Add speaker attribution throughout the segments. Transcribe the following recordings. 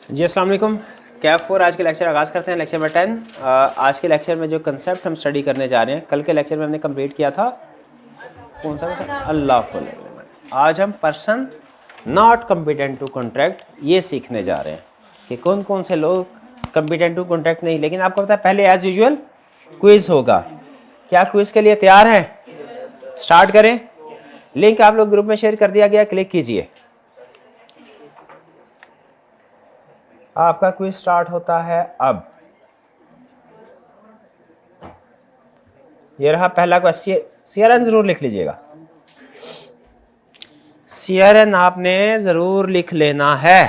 Speaker 1: जी अस्सलाम वालेकुम। कैफ 4 आज के लेक्चर आगाज़ करते हैं। Lecture number 10। आज के लेक्चर में जो कंसेप्ट हम स्टडी करने जा रहे हैं, कल के लेक्चर में हमने कंप्लीट किया था कौन सा अनलॉफुल एग्रीमेंट। आज हम person not competent to contract ये सीखने जा रहे हैं कि कौन कौन से लोग कॉम्पिटेंट टू कॉन्ट्रैक्ट नहीं। लेकिन आपको पता है पहले एज यूजुअल क्विज़ होगा। क्या क्विज़ के लिए तैयार हैं? स्टार्ट करें। लिंक आप लोग ग्रुप में शेयर कर दिया गया, क्लिक कीजिए। आपका क्विज स्टार्ट होता है अब। ये रहा पहला क्वेश्चन। सीआरएन जरूर लिख लीजिएगा। सीआरएन आपने जरूर लिख लेना है।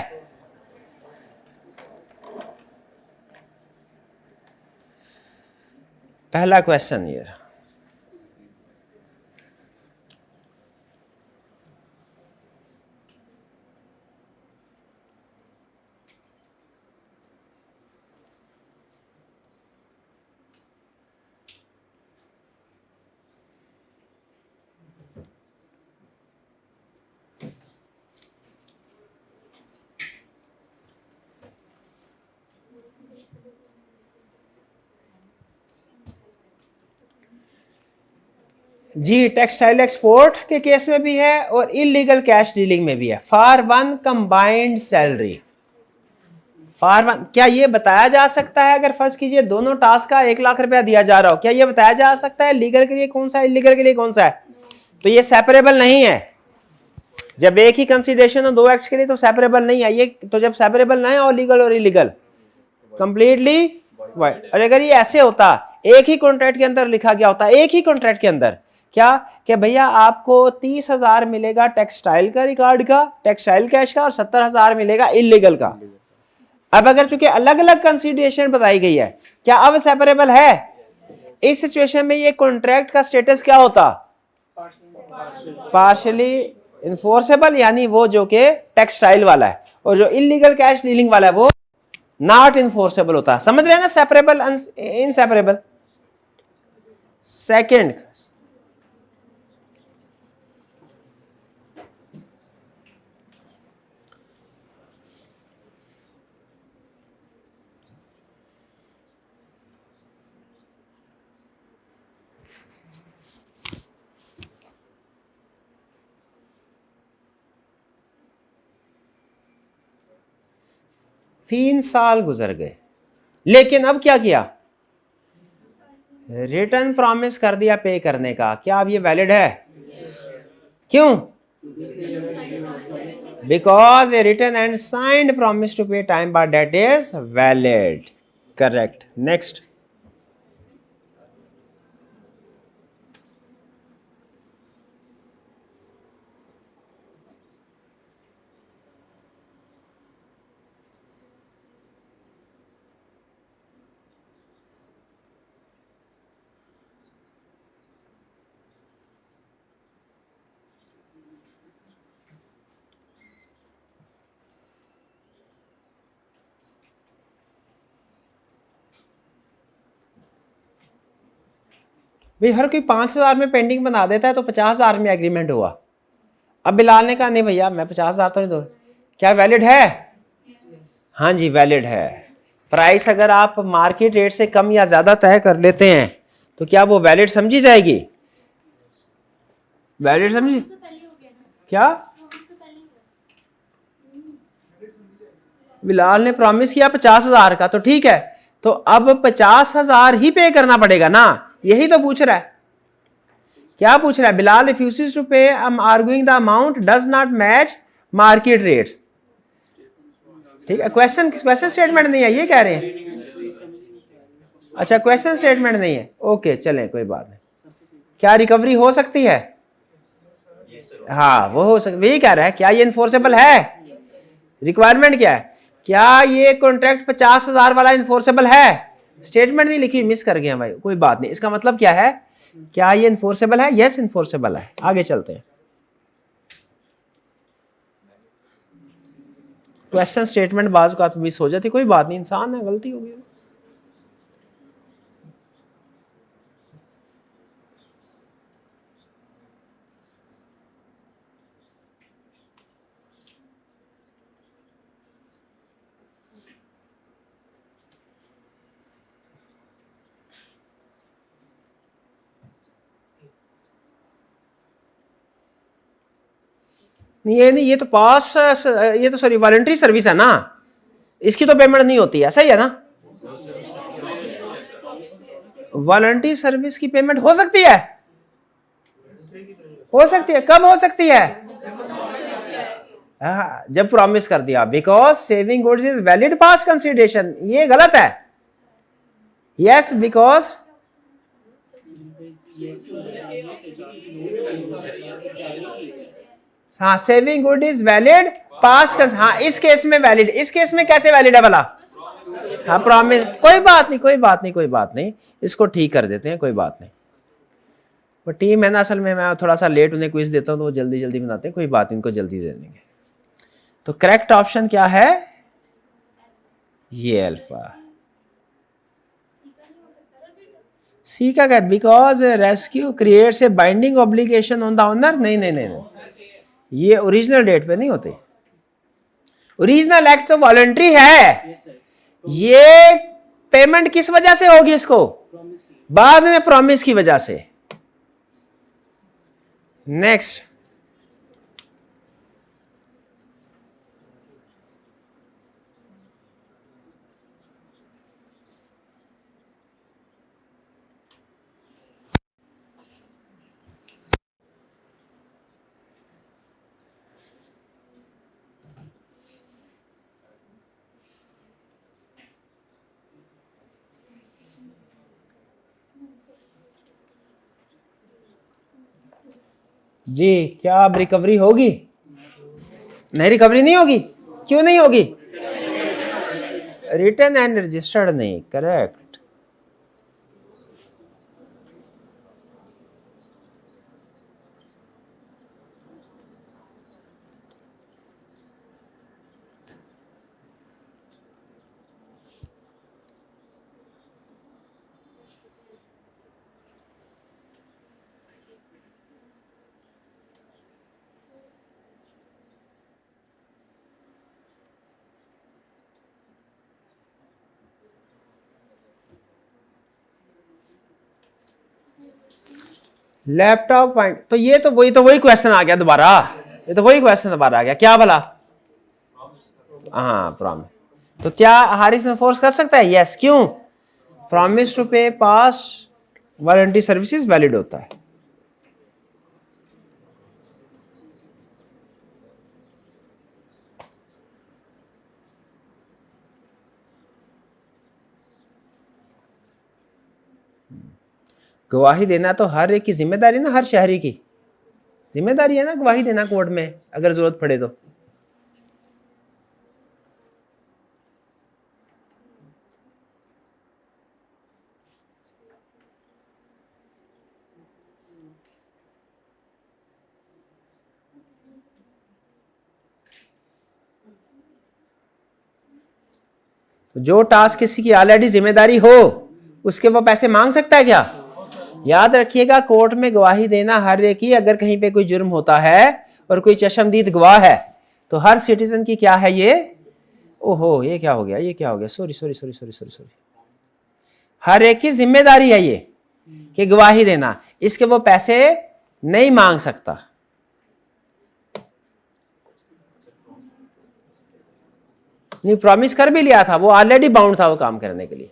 Speaker 1: पहला क्वेश्चन ये रहा। जी टेक्सटाइल एक्सपोर्ट के केस में भी है और इलीगल कैश डीलिंग में भी है। For one combined salary, for one क्या ये बताया जा सकता है? अगर फर्ज कीजिए दोनों टास्क का 1 लाख रुपया दिया जा रहा हो, क्या ये बताया जा सकता है लीगल के लिए कौन सा है, इलीगल के लिए कौन सा है? तो ये सेपरेबल नहीं है। जब एक ही कंसिडरेशन हो दो एक्ट के लिए तो सेपरेबल नहीं है ये। तो जब सेपरेबल ना है और लीगल और इलीगल कंप्लीटली वाइड। और अगर ये ऐसे होता एक ही कॉन्ट्रैक्ट के अंदर लिखा गया होता, एक ही कॉन्ट्रैक्ट के अंदर क्या कि भैया आपको 30,000 मिलेगा टेक्सटाइल का रिकॉर्ड का, टेक्सटाइल कैश का, और 70,000 मिलेगा इलीगल का। अब अगर चूंकि अलग अलग कंसिडरेशन बताई गई है, क्या अब सेपरेबल है? इस सिचुएशन में ये कॉन्ट्रैक्ट का स्टेटस क्या होता? पार्शियली इन्फोर्सेबल, यानी वो जो कि टेक्सटाइल वाला है, और जो इलीगल कैश डीलिंग वाला है वो नॉट इन्फोर्सेबल होता। समझ रहे हैं ना? Separable inseparable. सेकंड, 3 साल गुजर गए, लेकिन अब क्या किया? रिटर्न प्रॉमिस कर दिया पे करने का। क्या अब ये वैलिड है? क्यों? Because a return and signed promise to pay time by date is valid. Correct. Next. भाई हर कोई 5,000 में पेंडिंग बना देता है तो 50,000 में एग्रीमेंट हुआ। अब बिलाल ने कहा नहीं भैया मैं 50,000 तो नहीं दो। क्या वैलिड है? हाँ जी वैलिड है। प्राइस अगर आप मार्केट रेट से कम या ज्यादा तय कर लेते हैं तो क्या वो वैलिड समझी जाएगी? वैलिड समझी? क्या बिलाल ने प्रॉमिस किया 50,000 का, तो ठीक है, तो अब 50,000 ही पे करना पड़ेगा ना? यही तो पूछ रहा है। क्या पूछ रहा है? बिलाल रिफ्यूजेस टू पे, I am arguing the amount does not match market rate. ठीक है, क्वेश्चन क्वेश्चन स्टेटमेंट नहीं है ये कह रहे हैं। अच्छा क्वेश्चन स्टेटमेंट नहीं है, ओके चलें कोई बात नहीं। क्या रिकवरी हो सकती है? हाँ वो हो सकती, वही कह रहा है। क्या ये इन्फोर्सेबल है? रिक्वायरमेंट क्या है? क्या ये कॉन्ट्रैक्ट 50,000 वाला इन्फोर्सेबल है? स्टेटमेंट नहीं लिखी, मिस कर गया भाई, कोई बात नहीं। इसका मतलब क्या है? क्या ये इन्फोर्सेबल है? यस इन्फोर्सेबल है। आगे चलते हैं। क्वेश्चन स्टेटमेंट बाज का मिस हो जाती, कोई बात नहीं, इंसान है, गलती होगी। नहीं ये नहीं, ये तो पास, ये तो सॉरी वॉलंटरी सर्विस है ना, इसकी तो पेमेंट नहीं होती है, सही है ना। वॉलंटरी सर्विस की पेमेंट हो सकती है, हो सकती है, कब हो सकती है? जब प्रॉमिस कर दिया, because saving goods is valid pass consideration, ये गलत है। यस बिकॉज हाँ सेविंग गुड इज वैलिड पास, हाँ इस केस में वैलिड, इस केस में कैसे वैलिड है भला? हाँ प्रॉमिस, कोई बात नहीं, कोई बात नहीं, कोई बात नहीं, इसको ठीक कर देते हैं, कोई बात नहीं। वो टीम है ना, असल में मैं थोड़ा सा लेट उन्हें क्विज देता हूँ तो वो जल्दी जल्दी बनाते हैं, कोई बात इनको जल्दी दे देंगे। तो करेक्ट ऑप्शन क्या है? ये अल्फा। सी का क्या? Because rescue creates a binding obligation on the owner. नहीं नहीं नहीं नहीं, ये ओरिजिनल डेट पे नहीं होते, ओरिजिनल एक्ट तो वॉलंटरी है। ये पेमेंट किस वजह से होगी इसको? बाद में प्रॉमिस की वजह से। नेक्स्ट, जी क्या अब रिकवरी होगी? नहीं रिकवरी नहीं होगी, क्यों नहीं होगी? रिटन एंड रजिस्टर्ड नहीं, करेक्ट। लैपटॉप पॉइंट, तो ये तो वही क्वेश्चन आ गया दोबारा, ये तो वही क्वेश्चन दोबारा आ गया, क्या भला? हाँ प्रॉमिस, तो क्या हारिस फोर्स कर सकता है? यस, क्यों? प्रॉमिस टू पे पास वारंटी सर्विसेज वैलिड होता है। गवाही देना तो हर एक की जिम्मेदारी ना, हर शहरी की जिम्मेदारी है ना गवाही देना कोर्ट में अगर जरूरत पड़े तो। जो टास्क किसी की ऑलरेडी जिम्मेदारी हो उसके वो पैसे मांग सकता है क्या? याद रखिएगा, कोर्ट में गवाही देना हर एक ही, अगर कहीं पे कोई जुर्म होता है और कोई चशमदीद गवाह है तो हर सिटीजन की क्या है ये? ओहो ये क्या हो गया, ये क्या हो गया, sorry sorry sorry sorry sorry sorry, हर एक की जिम्मेदारी है ये कि गवाही देना, इसके वो पैसे नहीं मांग सकता। नहीं प्रॉमिस कर भी लिया था, वो ऑलरेडी बाउंड था वो काम करने के लिए।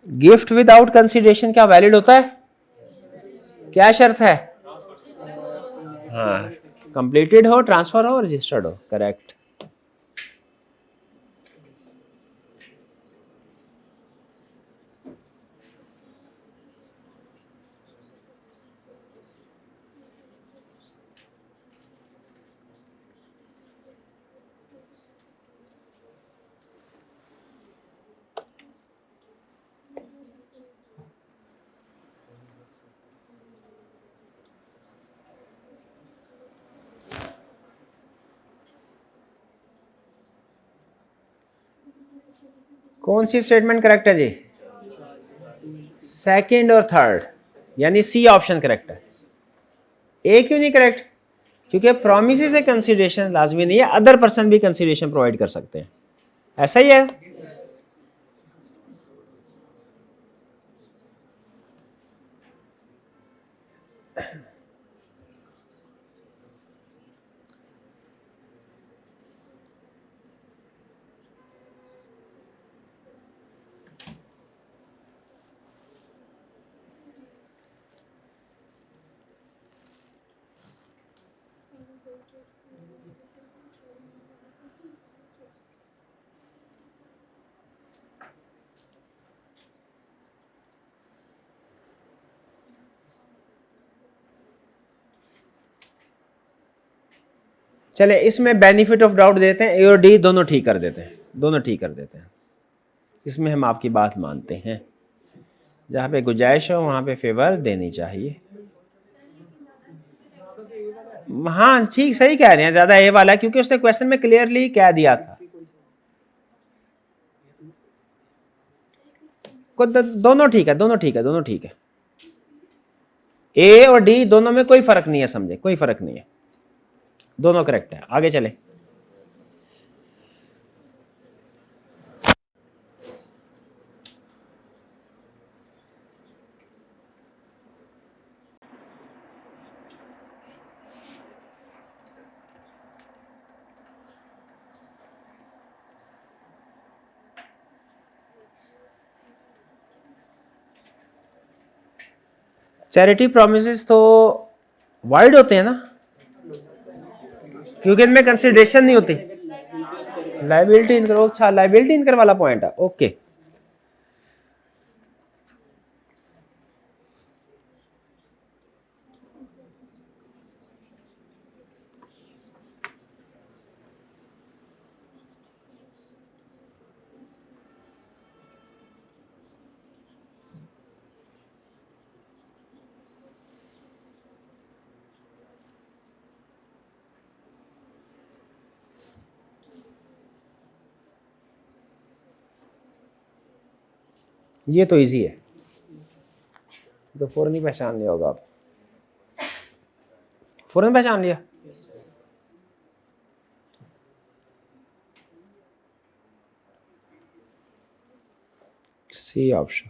Speaker 1: गिफ्ट विदाउट कंसिडरेशन क्या वैलिड होता है? क्या शर्त है? हाँ कंप्लीटेड हो, ट्रांसफर हो, रजिस्टर्ड हो, करेक्ट। कौन सी स्टेटमेंट करेक्ट है जी? सेकंड और थर्ड, यानी सी ऑप्शन करेक्ट है। ए क्यों नहीं करेक्ट? क्योंकि प्रोमिस से कंसीडरेशन लाजमी नहीं है, अदर पर्सन भी कंसीडरेशन प्रोवाइड कर सकते हैं, ऐसा ही है। चले इसमें बेनिफिट ऑफ डाउट देते हैं, ए और डी दोनों ठीक कर देते हैं, दोनों ठीक कर देते हैं। इसमें हम आपकी बात मानते हैं, जहाँ पे गुंजाइश हो वहाँ पे फेवर देनी चाहिए। हाँ ठीक, सही कह रहे हैं, ज़्यादा ए वाला है, क्योंकि उसने क्वेश्चन में क्लियरली कह दिया था। दोनों ठीक है, दोनों ठीक है, दोनों ठीक है। ए और डी दोनों में कोई फर्क नहीं है, समझे, कोई फर्क नहीं है, दोनों करेक्ट है। आगे चले। चैरिटी प्रोमिस तो वाइड होते हैं ना, क्योंकि इनमें कंसिडरेशन नहीं होती। लाइबिलिटी इनकर, अच्छा लाइबिलिटी इनकर वाला पॉइंट है, ओके। ये तो इजी है, तो फौरन ही पहचान लिया होगा आप, फौरन पहचान लिया। C option.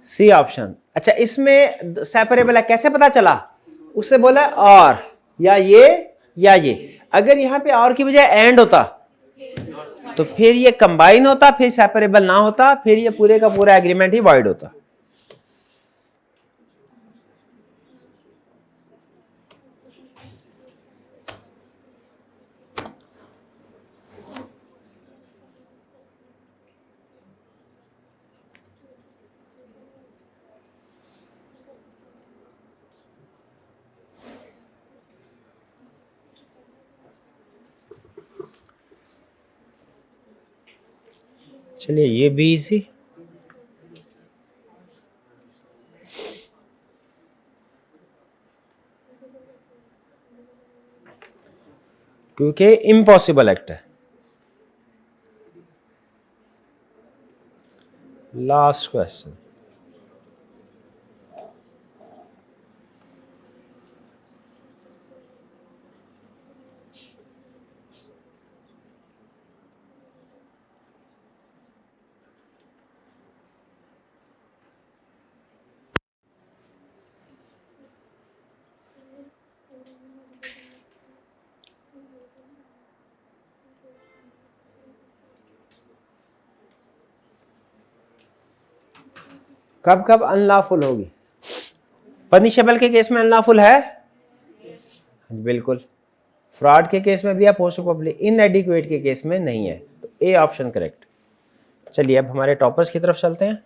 Speaker 1: C option. अच्छा इसमें सेपरेबल है, कैसे पता चला? उससे बोला और या ये, अगर यहां पे और की बजाय एंड होता तो फिर ये कंबाइन होता, फिर सेपरेबल ना होता, फिर ये पूरे का पूरा एग्रीमेंट ही वॉइड होता। चलिए ये भी इजी, क्योंकि इम्पॉसिबल एक्ट है। Last question. कब कब अनलॉफुल होगी? पनिशेबल के केस में अनलॉफुल है, बिल्कुल। फ्रॉड के केस में भी है, पोस्ट पब्लिक। इनएडिक्वेट के केस में नहीं है, तो ए ऑप्शन करेक्ट। चलिए अब हमारे टॉपर्स की तरफ चलते हैं।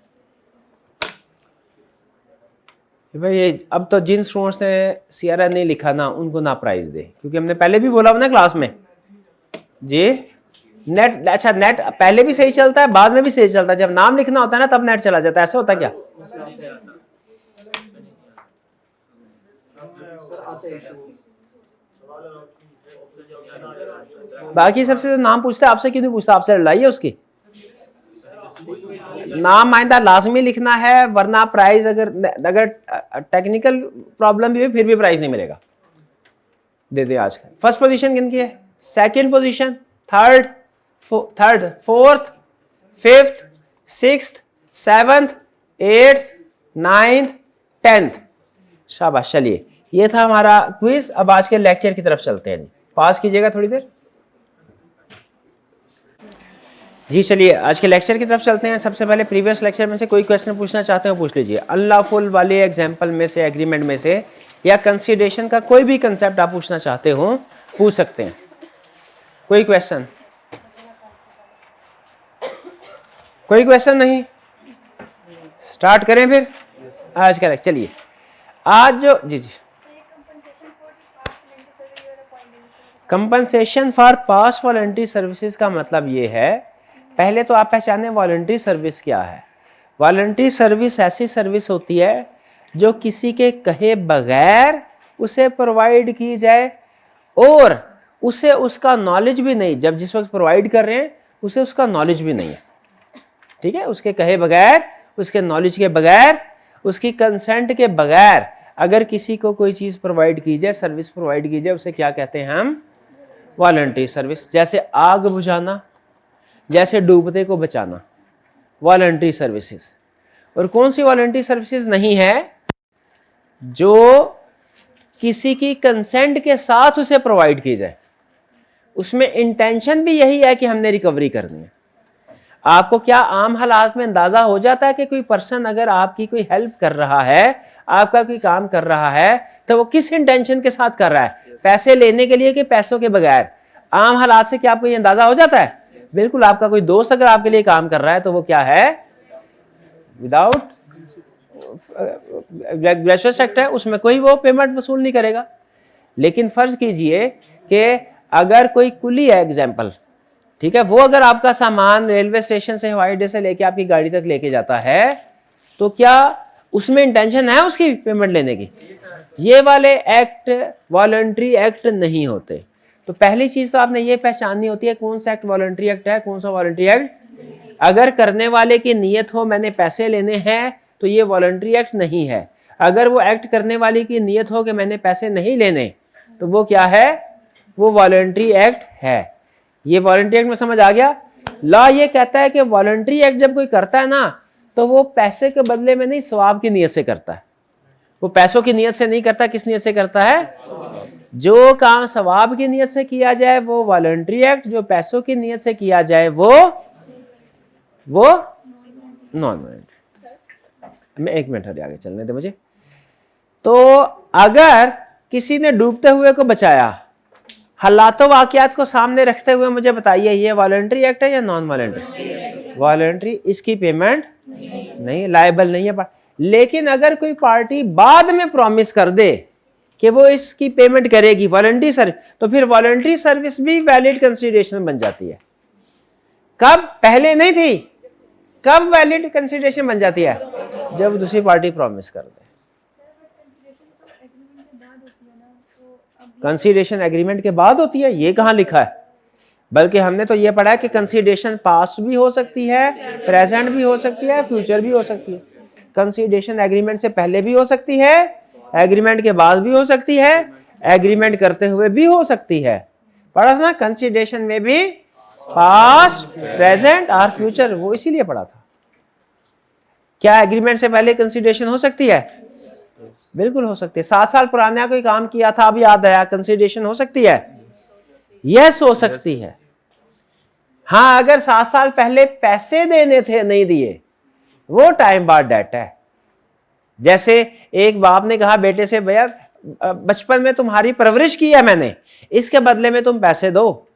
Speaker 1: भाई अब तो जिन स्टूडेंट्स ने CRN नहीं लिखा ना, उनको ना प्राइज दे, क्योंकि हमने पहले भी बोला ना क्लास में जी, नेट, अच्छा नेट पहले भी सही चलता है, बाद में भी सही चलता है, जब नाम लिखना होता है ना तब नेट चला जाता है, ऐसा होता है क्या? बाकी सबसे तो नाम पूछता है, आपसे क्यों नहीं पूछता? आपसे लड़ाई है उसकी? नाम आइंदा लाजमी लिखना है, वरना प्राइज अगर टेक्निकल प्रॉब्लम भी हुई फिर भी प्राइज नहीं मिलेगा। दे दे आज। फर्स्ट पोजीशन किनकी है? Second position, third, fourth, fifth, sixth, seventh, eighth, ninth, tenth. शाबाश। चलिए ये था हमारा क्विज। अब आज के लेक्चर की तरफ चलते हैं। पास कीजिएगा थोड़ी देर जी। चलिए आज के लेक्चर की तरफ चलते हैं। सबसे पहले प्रीवियस लेक्चर में से कोई क्वेश्चन पूछना चाहते हो पूछ लीजिए। अनलॉफुल वाले एग्जांपल में से, एग्रीमेंट में से, या कंसीडरेशन का कोई भी कंसेप्ट आप पूछना चाहते हो पूछ सकते हैं। कोई क्वेश्चन? कोई क्वेश्चन नहीं? स्टार्ट करें फिर आज का लेक्चर। चलिए आज जो जी compensation for past voluntary services का मतलब ये है, पहले तो आप पहचाने वॉलंटरी सर्विस क्या है। वॉलंटरी सर्विस ऐसी सर्विस होती है जो किसी के कहे बगैर उसे प्रोवाइड की जाए, और उसे उसका नॉलेज भी नहीं, जब जिस वक्त प्रोवाइड कर रहे हैं उसे उसका नॉलेज भी नहीं है। ठीक है, उसके कहे बगैर, उसके नॉलेज के बगैर, उसकी कंसेंट के बगैर अगर किसी को कोई चीज़ प्रोवाइड की जाए, सर्विस प्रोवाइड की जाए, उसे क्या कहते हैं हम? Voluntary service. जैसे आग बुझाना, जैसे डूबते को बचाना, वॉलंटरी सर्विसेज। और कौन सी वॉलंटरी सर्विसेज नहीं है? जो किसी की कंसेंट के साथ उसे प्रोवाइड की जाए, उसमें इंटेंशन भी यही है कि हमने रिकवरी करनी है। आपको क्या आम हालात में अंदाजा हो जाता है कि कोई पर्सन अगर आपकी कोई हेल्प कर रहा है, आपका कोई काम कर रहा है, तो वो किस इंटेंशन के साथ कर रहा है? पैसे लेने के लिए कि पैसों के बगैर? आम हालात से क्या आपको ये अंदाजा हो जाता है? बिल्कुल। आपका कोई दोस्त अगर आपके लिए काम कर रहा है तो वो क्या है? विदाउट ग्रेजुएट एक्ट है, उसमें कोई वो पेमेंट वसूल नहीं करेगा। लेकिन फर्ज कीजिए कि अगर कोई कुली है एग्जाम्पल, ठीक है, वो अगर आपका सामान रेलवे स्टेशन से, हवाई अड्डे से लेके आपकी गाड़ी तक लेके जाता है, तो क्या उसमें इंटेंशन है उसकी पेमेंट लेने की? ये वाले एक्ट वॉलंटरी एक्ट नहीं होते। तो पहली चीज तो आपने ये पहचाननी होती है कौन सा एक्ट वॉलंटरी एक्ट है, कौन सा वॉलंटरी एक्ट। अगर करने वाले की नीयत हो मैंने पैसे लेने हैं, तो ये वॉलंटरी एक्ट नहीं है। अगर वो एक्ट करने वाले की नीयत हो कि मैंने पैसे नहीं लेने, तो वो क्या है? वो वॉलंटरी एक्ट है। ये वॉलंटरी एक्ट में समझ आ गया? लॉ ये कहता है कि वॉलंटरी एक्ट जब कोई करता है ना, तो वो पैसे के बदले में नहीं, सवाब की नीयत से करता है। वो पैसों की नीयत से नहीं करता। किस नीयत से करता है? जो काम सवाब की नीयत से किया जाए वो वॉलंटरी एक्ट, जो पैसों की नीयत से किया जाए वो नॉन वॉलंटरी। मैं 1 मिनट आगे चलने दे मुझे। तो अगर किसी ने डूबते हुए को बचाया, हालातों वाकयात को सामने रखते हुए मुझे बताइए ये वॉलंटरी एक्ट है या नॉन वॉलंटरी? वॉलंटरी। इसकी पेमेंट नहीं, लायबल नहीं है। लेकिन अगर कोई पार्टी बाद में प्रॉमिस कर दे कि वो इसकी पेमेंट करेगी, वॉलंटरी सर्विस, तो फिर वॉलंटरी सर्विस भी वैलिड कंसीडरेशन बन जाती है। कब? पहले नहीं थी। कब वैलिड कंसीडरेशन बन जाती है? जब दूसरी पार्टी प्रॉमिस कर दे। कंसीडरेशन एग्रीमेंट के बाद होती है? ये कहां लिखा है? बल्कि हमने तो ये पढ़ा है कि कंसीडरेशन पास्ट भी हो सकती है, प्रेजेंट भी हो सकती है, फ्यूचर भी हो सकती है। कंसीडरेशन एग्रीमेंट से पहले भी हो सकती है, एग्रीमेंट के बाद भी हो सकती है, एग्रीमेंट करते हुए भी हो सकती है। पढ़ा था ना कंसीडरेशन में भी पास्ट, प्रेजेंट और फ्यूचर, वो इसीलिए पढ़ा था। क्या एग्रीमेंट से पहले कंसीडरेशन हो सकती है? बिल्कुल हो सकती है। 7 साल पुराना कोई काम किया था, अभी याद आया, कंसीडरेशन हो सकती है? यस, हो सकती है। हाँ, अगर 7 साल पहले पैसे देने थे, नहीं दिए, वो टाइम बाउंड डेट है। जैसे एक बाप ने कहा बेटे से, भैया बचपन में तुम्हारी परवरिश की है मैंने, इसके बदले में तुम पैसे दो।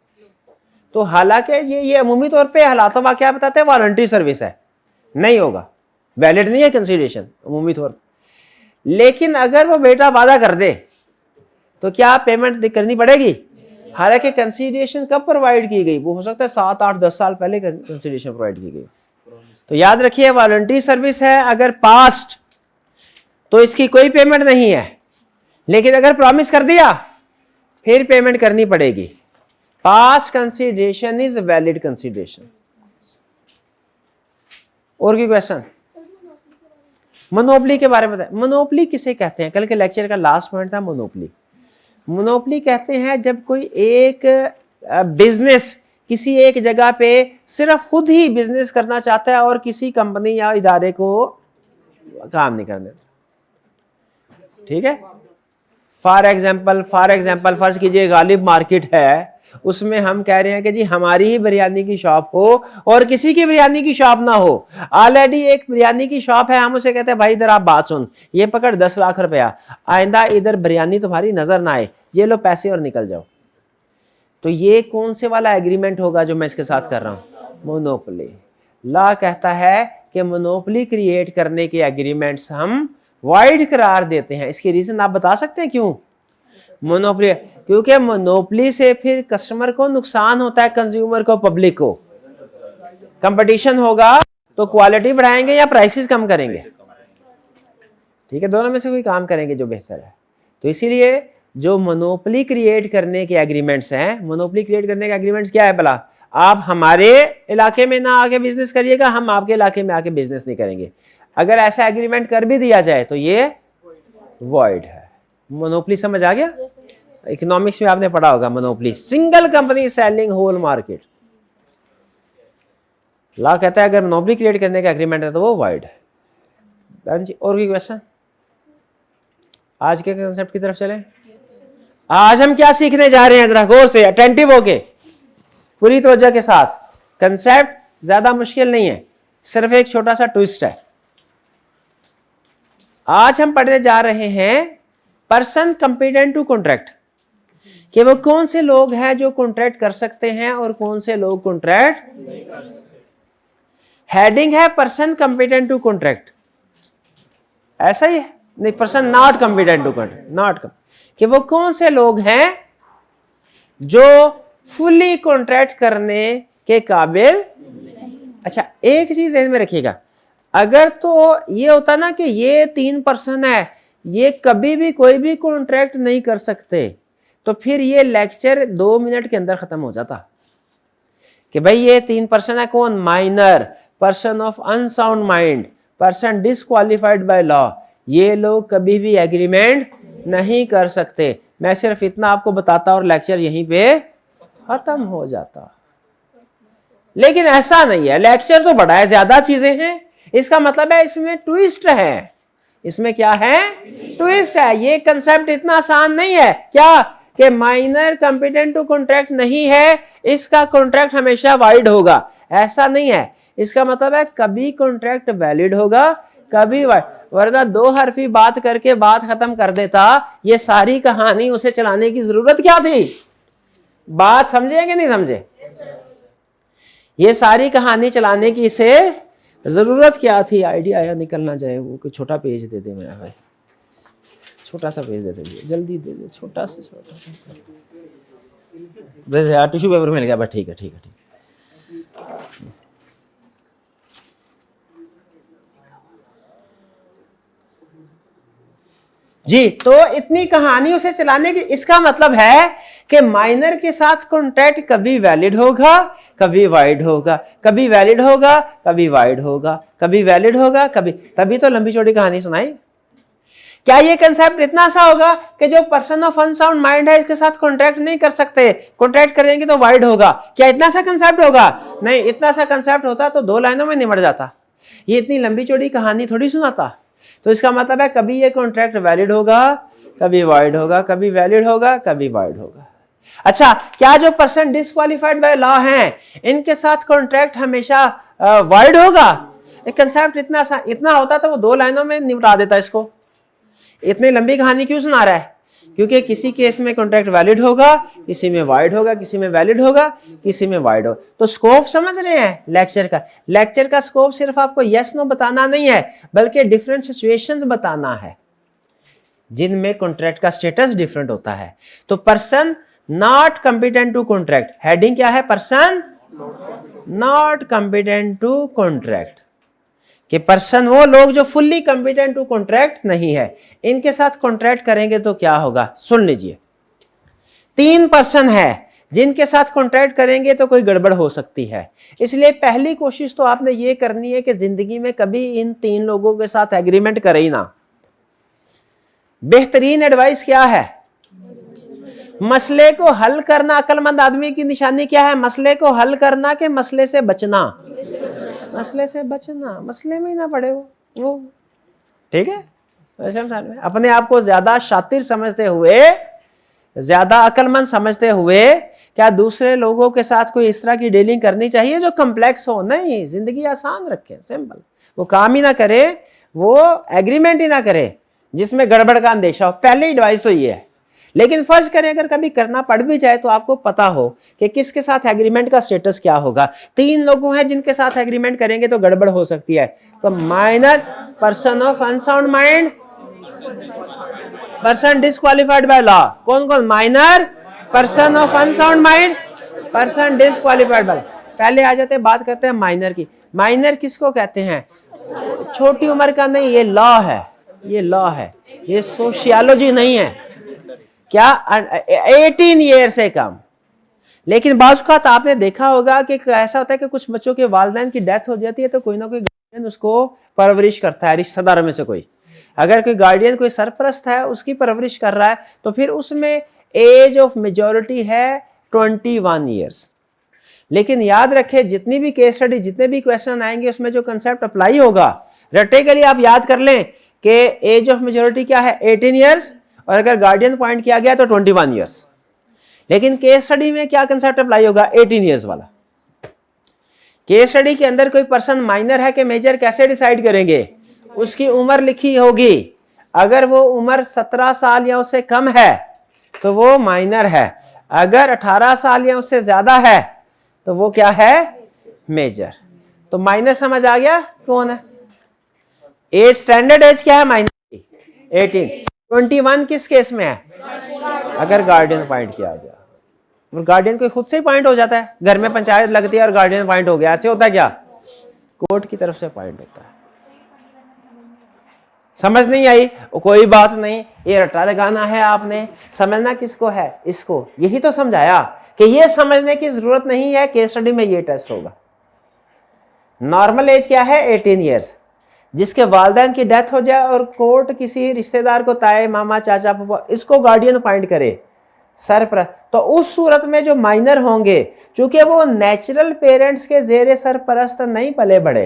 Speaker 1: तो हालांकि ये अमूमी तौर पे हालात वाकया बताते हैं वॉलंटरी सर्विस है, नहीं होगा, वैलिड नहीं है कंसीडरेशन अमूमी तौर पर। लेकिन अगर वो बेटा वादा कर दे तो क्या पेमेंट करनी पड़ेगी? हालांकि कंसीडरेशन कब प्रोवाइड की गई? वो हो सकता है 7, 8, 10 साल पहले कंसीडरेशन प्रोवाइड की गई। तो याद रखिए वॉलंटरी सर्विस है अगर पास्ट तो इसकी कोई पेमेंट नहीं है, लेकिन अगर प्रॉमिस कर दिया फिर पेमेंट करनी पड़ेगी। Past consideration is valid consideration. और कोई क्वेश्चन? मोनोपोली के बारे में बताएं। मोनोपोली किसे कहते हैं? कल के लेक्चर का लास्ट पॉइंट था मोनोपोली। मोनोपोली कहते हैं जब कोई एक बिजनेस किसी एक जगह पे सिर्फ खुद ही बिजनेस करना चाहता है और किसी कंपनी या इदारे को काम नहीं करने। ठीक है, फॉर एग्जाम्पल फर्ज कीजिए गालिब मार्केट है, उसमें हम कह रहे हैं कि जी हमारी ही बिरयानी की शॉप हो और किसी की बिरयानी की शॉप ना हो। ऑलरेडी एक बिरयानी की शॉप है, हम उसे कहते हैं भाई इधर आप बात सुन, ये पकड़ 10 लाख रुपया, आइंदा इधर बिरयानी तुम्हारी नजर ना आए, ये लो पैसे और निकल जाओ। तो ये कौन से वाला एग्रीमेंट होगा जो मैं इसके साथ कर रहा हूं? मोनोपोली। लॉ कहता है कि मोनोपोली क्रिएट करने के एग्रीमेंट्स हम वाइड करार देते हैं। इसकी रीजन आप बता सकते हैं क्यों? मोनोपोली, क्योंकि मोनोपोली से फिर कस्टमर को नुकसान होता है, कंज्यूमर को, पब्लिक को। कंपटीशन होगा तो क्वालिटी बढ़ाएंगे या प्राइसेस कम करेंगे? ठीक है, दोनों में से कोई काम करेंगे जो बेहतर है। तो इसीलिए जो मोनोपोली क्रिएट करने के एग्रीमेंट्स हैं, मोनोपोली क्रिएट करने के एग्रीमेंट्स क्या है भला? आप हमारे इलाके में ना आके बिजनेस करिएगा, हम आपके इलाके में आके बिजनेस नहीं करेंगे। अगर ऐसा एग्रीमेंट कर भी दिया जाए तो ये वॉइड है। मोनोपोली समझ आ गया? इकोनॉमिक्स में आपने पढ़ा होगा monopoly, single company selling whole market. Law कहता है अगर मोनोपोली क्रिएट करने का एग्रीमेंट है तो वो वॉइड है। डन जी। और कोई क्वेश्चन? आज के कंसेप्ट की तरफ चलें। आज हम क्या सीखने जा रहे हैं, जरा गौर से अटेंटिव होके पूरी तवज्जो के साथ। कंसेप्ट ज्यादा मुश्किल नहीं है, सिर्फ एक छोटा सा ट्विस्ट है। आज हम पढ़ने जा रहे हैं पर्सन कंपिटेंट टू कॉन्ट्रैक्ट, कि वो कौन से लोग हैं जो कॉन्ट्रैक्ट कर सकते हैं और कौन से लोग कॉन्ट्रैक्ट नहीं कर सकते। हेडिंग है पर्सन कंपिटेंट टू कॉन्ट्रैक्ट, ऐसा ही है? नहीं, person not competent to contract, not, कि वो कौन से लोग हैं जो फुली कॉन्ट्रैक्ट करने के काबिल। अच्छा, एक चीज ध्यान में रखिएगा, अगर तो ये होता ना कि ये 3 पर्सन है, ये कभी भी कोई भी कॉन्ट्रैक्ट नहीं कर सकते, तो फिर ये लेक्चर 2 मिनट के अंदर खत्म हो जाता। कि भाई ये 3 पर्सन है, कौन? Minor, person of unsound mind, person disqualified by law, ये लोग कभी भी एग्रीमेंट नहीं कर सकते। मैं सिर्फ इतना आपको बताता और लेक्चर यहीं पे खत्म हो जाता। लेकिन ऐसा नहीं है, लेक्चर तो बड़ा है, ज्यादा चीजें हैं। इसका मतलब है इसमें ट्विस्ट है। इसमें क्या है? ट्विस्ट है। ये कंसेप्ट इतना आसान नहीं है क्या कि माइनर कंपिटेंट टू कॉन्ट्रैक्ट नहीं है, इसका कॉन्ट्रैक्ट हमेशा वाइड होगा, ऐसा नहीं है। इसका मतलब है कभी कॉन्ट्रैक्ट वैलिड होगा, कभी वाइड, वरना 2 हरफी बात करके बात खत्म कर देता। ये सारी कहानी उसे चलाने की जरूरत क्या थी? बात समझे कि नहीं समझे? ये सारी कहानी चलाने की इसे जरूरत क्या थी? आइडिया आया निकलना जाए, वो कोई छोटा पेज दे दे मेरा भाई, छोटा सा पेज दे दे, जल्दी दे दे, छोटा सा दे दे यार, टिश्यू पेपर मिल गया बस, ठीक है ठीक है ठीक। जी, तो इतनी कहानी उसे चलाने की, इसका मतलब है कि माइनर के साथ कॉन्ट्रैक्ट कभी वैलिड होगा, कभी वाइड होगा, कभी वैलिड होगा, कभी वाइड होगा, कभी वैलिड होगा, कभी, तभी तो लंबी चौड़ी कहानी सुनाई। क्या ये कंसेप्ट इतना सा होगा कि जो पर्सन ऑफ अनसाउंड माइंड है इसके साथ कॉन्ट्रैक्ट नहीं कर सकते, कॉन्ट्रैक्ट करेंगे तो वाइड होगा? क्या इतना सा कंसेप्ट होगा? नहीं, इतना सा कंसेप्ट होता तो 2 लाइनों में निमट जाता। ये इतनी लंबी चौड़ी कहानी थोड़ी सुनाता। तो इसका मतलब है कभी ये कॉन्ट्रैक्ट वैलिड होगा, कभी वाइड होगा, कभी वैलिड होगा, कभी वाइड होगा। अच्छा, क्या जो पर्सन डिस्क्वालिफाइड बाय लॉ हैं इनके साथ कॉन्ट्रैक्ट हमेशा वाइड होगा? एक कंसेप्ट इतना होता तो वो 2 लाइनों में निपटा देता इसको। इतनी लंबी कहानी क्यों सुना रहा है? क्योंकि किसी केस में कॉन्ट्रैक्ट वैलिड होगा, किसी में वाइड होगा, किसी में वैलिड होगा, किसी में वाइड होगा। तो स्कोप समझ रहे हैं लेक्चर का स्कोप सिर्फ आपको यस नो बताना नहीं है, बल्कि डिफरेंट सिचुएशंस बताना है जिनमें कॉन्ट्रैक्ट का स्टेटस डिफरेंट होता है। तो person not competent to contract, heading क्या है? Person not competent to contract, कि पर्सन वो लोग जो फुल्ली कॉम्पिटेंट टू कॉन्ट्रैक्ट नहीं है, इनके साथ कॉन्ट्रैक्ट करेंगे तो क्या होगा? सुन लीजिए, 3 पर्सन है जिनके साथ कॉन्ट्रैक्ट करेंगे तो कोई गड़बड़ हो सकती है। इसलिए पहली कोशिश तो आपने ये करनी है कि जिंदगी में कभी इन 3 लोगों के साथ एग्रीमेंट करे ही ना। बेहतरीन एडवाइस क्या है? मसले को हल करना। अक्लमंद आदमी की निशानी क्या है? मसले को हल करना के मसले से बचना। मसले से बचना, मसले में ही ना पड़े वो ठीक है। अपने आप को ज्यादा शातिर समझते हुए, ज्यादा अक्लमंद समझते हुए क्या दूसरे लोगों के साथ कोई इस तरह की डीलिंग करनी चाहिए जो कम्प्लेक्स हो? नहीं, जिंदगी आसान रखें, सिंपल। वो काम ही ना करे, वो एग्रीमेंट ही ना करे जिसमें गड़बड़ का अंदेशा हो। पहले एडवाइस तो ये है। लेकिन फर्ज करें अगर कभी करना पड़ भी जाए तो आपको पता हो कि किसके साथ एग्रीमेंट का स्टेटस क्या होगा। 3 लोगों हैं जिनके साथ एग्रीमेंट करेंगे तो गड़बड़ हो सकती है। तो minor, person of unsound mind, person disqualified by law. कौन कौन? Minor, person of unsound mind, person disqualified by. पहले आ जाते हैं, बात करते हैं माइनर की। माइनर किसको कहते हैं? छोटी उम्र का नहीं, ये लॉ है, ये लॉ है, ये सोशियोलॉजी नहीं है। क्या? 18 ईयर से कम। लेकिन बाज़ औक़ात आपने देखा होगा कि ऐसा होता है कि कुछ बच्चों के वालिदैन की डेथ हो जाती है तो कोई ना कोई गार्डियन उसको परवरिश करता है, रिश्तेदारों में से कोई। अगर कोई गार्डियन, कोई सरपरस्त है, उसकी परवरिश कर रहा है तो फिर उसमें एज ऑफ मेजॉरिटी है 21 ईयर्स। लेकिन याद रखें, जितनी भी केस स्टडी, जितने भी क्वेश्चन आएंगे, उसमें जो कंसेप्ट अप्लाई होगा, रटे के लिए आप याद कर लें कि एज ऑफ मेजॉरिटी क्या है? 18 ईयर्स, और अगर गार्डियन पॉइंट किया गया तो 21 ईयर्स। लेकिन केस स्टडी में क्या कंसेप्ट अप्लाई होगा? 18 ईयर्स वाला। केस स्टडी के अंदर कोई पर्सन माइनर है कि मेजर कैसे डिसाइड करेंगे? उसकी उम्र लिखी होगी। अगर वो उम्र 17 साल या उससे कम है तो वो माइनर है। अगर 18 साल या उससे ज्यादा है तो वो क्या है? मेजर। तो माइनर समझ आ गया कौन है? एज, स्टैंडर्ड एज क्या है माइनर की? 18। 21 किस केस में है? अगर गार्डियन पॉइंट किया गया। और गार्डियन कोई खुद से ही पॉइंट हो जाता है, घर में पंचायत लगती है और गार्डियन पॉइंट हो गया, ऐसे होता है क्या? कोर्ट की तरफ से पॉइंट होता है। समझ नहीं आई? कोई बात नहीं, ये रट्टा लगाना है आपने, समझना किसको है? इसको। यही तो समझाया कि ये समझने की जरूरत नहीं है, केस स्टडी में ये टेस्ट होगा। नॉर्मल एज क्या है? 18 ईयर्स। जिसके वालिदैन की डेथ हो जाए और कोर्ट किसी रिश्तेदार को, ताए, मामा, चाचा, पापा, इसको गार्डियन अपॉइंट करे सरपरस्त, तो उस सूरत में जो माइनर होंगे, चूंकि वो नेचुरल पेरेंट्स के जेर सरपरस्त नहीं पले बढ़े,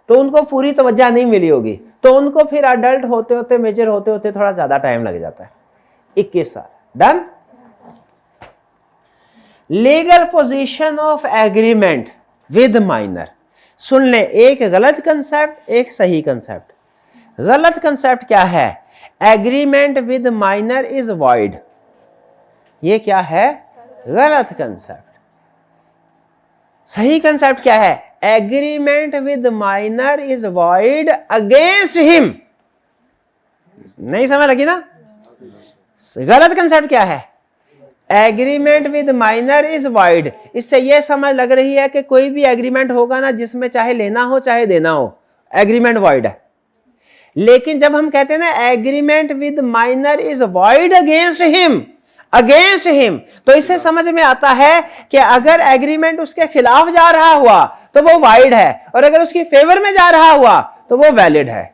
Speaker 1: तो उनको पूरी तवज्जो नहीं मिली होगी, तो उनको फिर अडल्ट होते होते, मेजर होते होते थोड़ा ज्यादा टाइम लग जाता है। 21 साल। Done. Legal position of agreement with minor. सुन ले, एक गलत कंसेप्ट, एक सही कंसेप्ट। गलत कंसेप्ट क्या है? Agreement with minor is void. ये क्या है? गलत कंसेप्ट। सही कंसेप्ट क्या है? Agreement with minor is void against him. नहीं समझ लगी ना? गलत कंसेप्ट क्या है? Agreement with minor is void. इससे यह समझ लग रही है कि कोई भी एग्रीमेंट होगा ना जिसमें चाहे लेना हो चाहे देना हो, एग्रीमेंट वॉइड है। लेकिन जब हम कहते हैं ना agreement with minor is void against him, against him, तो इससे समझ में आता है कि अगर एग्रीमेंट उसके खिलाफ जा रहा हुआ तो वो वाइड है, और अगर उसकी फेवर में जा रहा हुआ तो वो वैलिड है।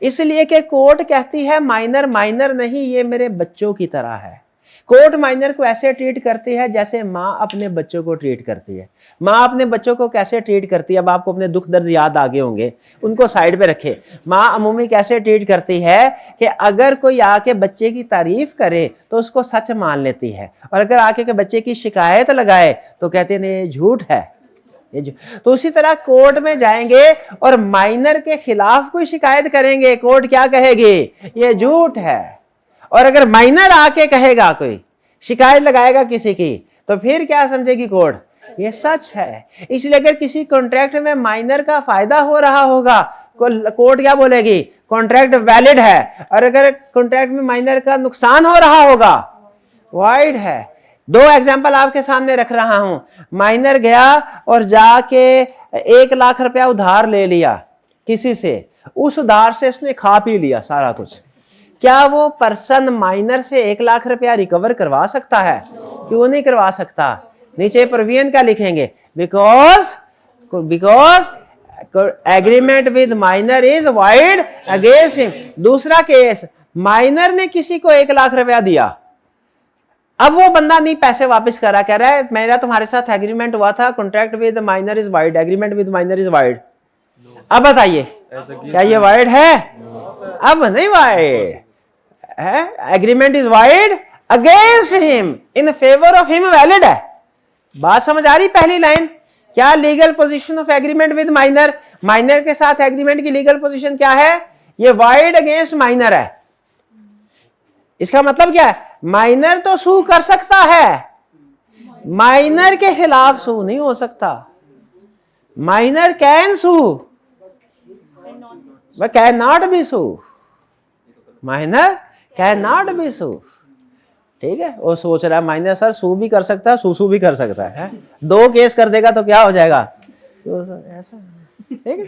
Speaker 1: इसलिए कि कोर्ट कहती है माइनर माइनर नहीं, ये मेरे बच्चों की तरह है। कोर्ट माइनर को ऐसे ट्रीट करती है जैसे माँ अपने बच्चों को ट्रीट करती है। माँ अपने बच्चों को कैसे ट्रीट करती है? अब आपको अपने दुख दर्द याद आ गए होंगे, उनको साइड पे रखे। माँ अमूमी कैसे ट्रीट करती है कि अगर कोई आके बच्चे की तारीफ करे तो उसको सच मान लेती है, और अगर आके के बच्चे की शिकायत लगाए तो कहते हैं ये झूठ है, तो उसी तरह कोर्ट में जाएंगे और माइनर के खिलाफ कोई शिकायत करेंगे, कोर्ट क्या कहेगी, ये झूठ है। और अगर माइनर आके कहेगा, कोई शिकायत लगाएगा किसी की, तो फिर क्या समझेगी कोर्ट, ये सच है। इसलिए अगर किसी कॉन्ट्रैक्ट में माइनर का फायदा हो रहा होगा, कोर्ट क्या बोलेगी, कॉन्ट्रैक्ट वैलिड है। और अगर कॉन्ट्रैक्ट में माइनर का नुकसान हो रहा होगा, वाइड है। दो एग्जांपल आपके सामने रख रहा हूं। माइनर गया और जाके 1 लाख रुपया उधार ले लिया किसी से, उस उधार से उसने खा पी लिया सारा कुछ। क्या वो पर्सन माइनर से 1 लाख रुपया रिकवर करवा सकता है? क्यों नहीं करवा सकता? नीचे प्रोविजन क्या लिखेंगे, because agreement with minor is wide against him. दूसरा केस, माइनर ने किसी को 1 लाख रुपया दिया, अब वो बंदा नहीं पैसे वापस कर रहा, कह रहा है मेरा तुम्हारे साथ एग्रीमेंट हुआ था, contract with minor is wide, agreement with minor is wide. अब बताइए क्या ये वाइड है? अब नहीं वाइड है। Agreement is wide against him, in favour of him valid है। बात समझ आ रही? पहली लाइन क्या legal position of agreement with minor, minor के साथ एग्रीमेंट की लीगल पोजीशन क्या है, ये वाइड अगेंस्ट माइनर है। इसका मतलब क्या है, माइनर तो सू कर सकता है, माइनर के खिलाफ सू नहीं हो सकता। Minor can sue but can not be sue, minor can not be sue. ठीक है, वो सोच रहा है माइनर सर सू भी कर सकता है, सू भी कर सकता है? 2 केस कर देगा तो क्या हो जाएगा, तो ऐसा। ठीक है,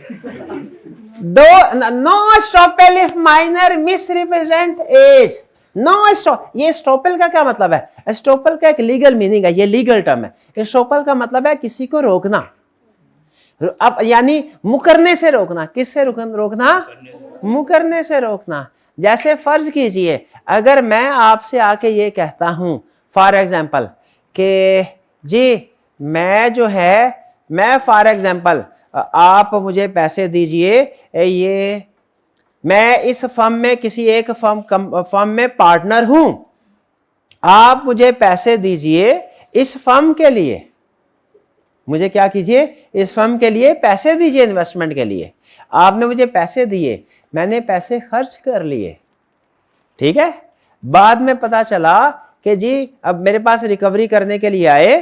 Speaker 1: no estoppel if minor misrepresent age. No stop, ये स्टॉपेल का क्या मतलब है? स्टॉपेल का एक लीगल मीनिंग है, ये लीगल टर्म है। स्टॉपेल का मतलब है किसी को रोकना, अब यानी मुकरने से रोकना। किससे रोकना? मुकरने से रोकना। जैसे फर्ज कीजिए अगर मैं आपसे आके ये कहता हूं फॉर एग्जाम्पल कि जी मैं जो है, मैं फॉर एग्जाम्पल आप मुझे पैसे दीजिए, ये मैं इस फर्म में किसी एक फर्म में पार्टनर हूं, आप मुझे पैसे दीजिए इस फर्म के लिए, मुझे क्या कीजिए, इस फर्म के लिए पैसे दीजिए, इन्वेस्टमेंट के लिए। आपने मुझे पैसे दिए, मैंने पैसे खर्च कर लिए, ठीक है। बाद में पता चला कि जी अब मेरे पास रिकवरी करने के लिए आए।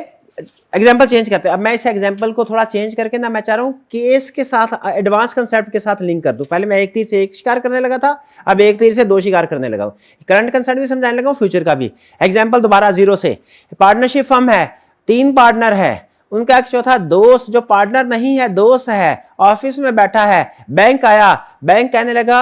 Speaker 1: एग्जाम्पल चेंज करते हैं, अब मैं इस एग्जाम्पल को थोड़ा चेंज करके ना, मैं चाह रहा हूं केस के साथ, एडवांस कंसेप्ट के साथ लिंक कर दूं। पहले मैं एक तीर से एक शिकार करने लगा था, अब एक तीर से 2 शिकार करने लगा हूं। करंट कंसेप्ट भी समझाने लगा हूं, फ्यूचर का भी। एग्जाम्पल दोबारा 0 से, पार्टनरशिप फर्म है, 3 पार्टनर है, उनका एक चौथा दोस्त जो पार्टनर नहीं है, दोस्त है, ऑफिस में बैठा है। बैंक आया, बैंक कहने लगा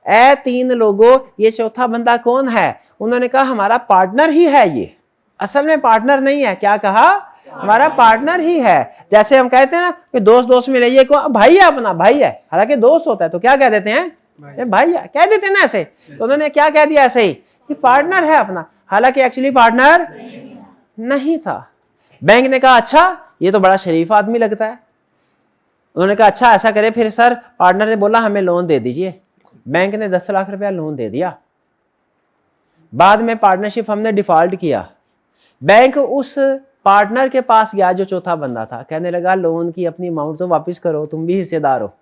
Speaker 1: ए 3 लोगों ये चौथा बंदा कौन है? उन्होंने कहा हमारा पार्टनर ही है। ये असल में पार्टनर नहीं है, क्या कहा, हमारा पार्टनर ही है। जैसे हम कहते हैं ना कि दोस्त में रहिए, को भाई है, अपना भाई है, हालांकि दोस्त होता है तो क्या कह देते हैं, भाई है कह देते हैं ना ऐसे। तो उन्होंने क्या कह दिया ऐसे ही, कि पार्टनर है अपना, हालांकि एक्चुअली पार्टनर नहीं था। बैंक ने कहा अच्छा ये तो बड़ा शरीफ आदमी लगता है। उन्होंने कहा अच्छा ऐसा करे फिर सर, पार्टनर ने बोला हमें लोन दे दीजिए। बैंक ने 10 लाख रुपया लोन दे दिया। बाद में पार्टनरशिप हमने डिफॉल्ट किया। बैंक उस पार्टनर के पास गया जो चौथा बंदा था, कहने लगा लोन की अपनी अमाउंट तो वापस करो, तुम भी हिस्सेदार हो।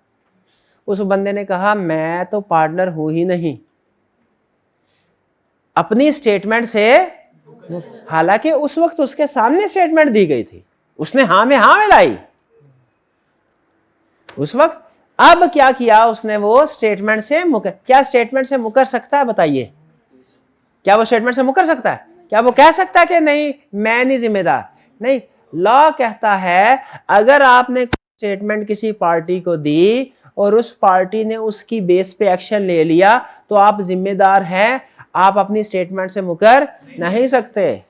Speaker 1: उस बंदे ने कहा मैं तो पार्टनर हूं ही नहीं, अपनी स्टेटमेंट से, हालांकि उस वक्त उसके सामने स्टेटमेंट दी गई थी, उसने हाँ में लाई उस वक्त। अब क्या किया उसने, वो स्टेटमेंट से मुकर, क्या स्टेटमेंट से मुकर सकता है बताइए? क्या वो स्टेटमेंट से मुकर सकता है? क्या वो कह सकता है कि नहीं मैं नहीं जिम्मेदार? नहीं, लॉ कहता है अगर आपने स्टेटमेंट किसी पार्टी को दी और उस पार्टी ने उसकी बेस पे एक्शन ले लिया तो आप जिम्मेदार हैं, आप अपनी स्टेटमेंट से मुकर नहीं सकते।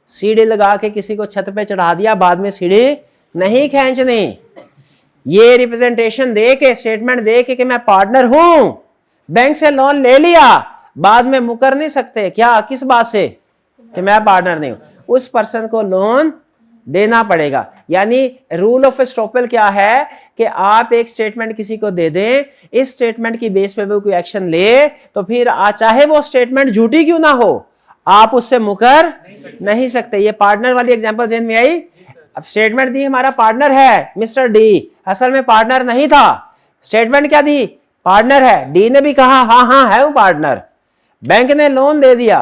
Speaker 1: सीढ़ी लगा के किसी को छत पे चढ़ा दिया, बाद में सीढ़ी नहीं खींचनी। ये रिप्रेजेंटेशन दे के, स्टेटमेंट दे के कि मैं पार्टनर हूं, बैंक से लोन ले लिया, बाद में मुकर नहीं सकते। क्या, किस बात से कि मैं पार्टनर नहीं हूं? उस पर्सन को लोन देना पड़ेगा। यानी रूल ऑफ एस्टॉपेल क्या है कि आप एक स्टेटमेंट किसी को दे दें, इस स्टेटमेंट की बेस पे वो कोई एक्शन ले तो फिर चाहे वो स्टेटमेंट झूठी क्यों ना हो, आप उससे मुकर नहीं सकते। ये पार्टनर वाली एग्जांपल ज़हन में आई? अब स्टेटमेंट दी हमारा पार्टनर है मिस्टर डी, असल में पार्टनर नहीं था। स्टेटमेंट क्या दी? पार्टनर है। डी ने भी कहा हाँ हाँ है वो पार्टनर। बैंक ने लोन दे दिया।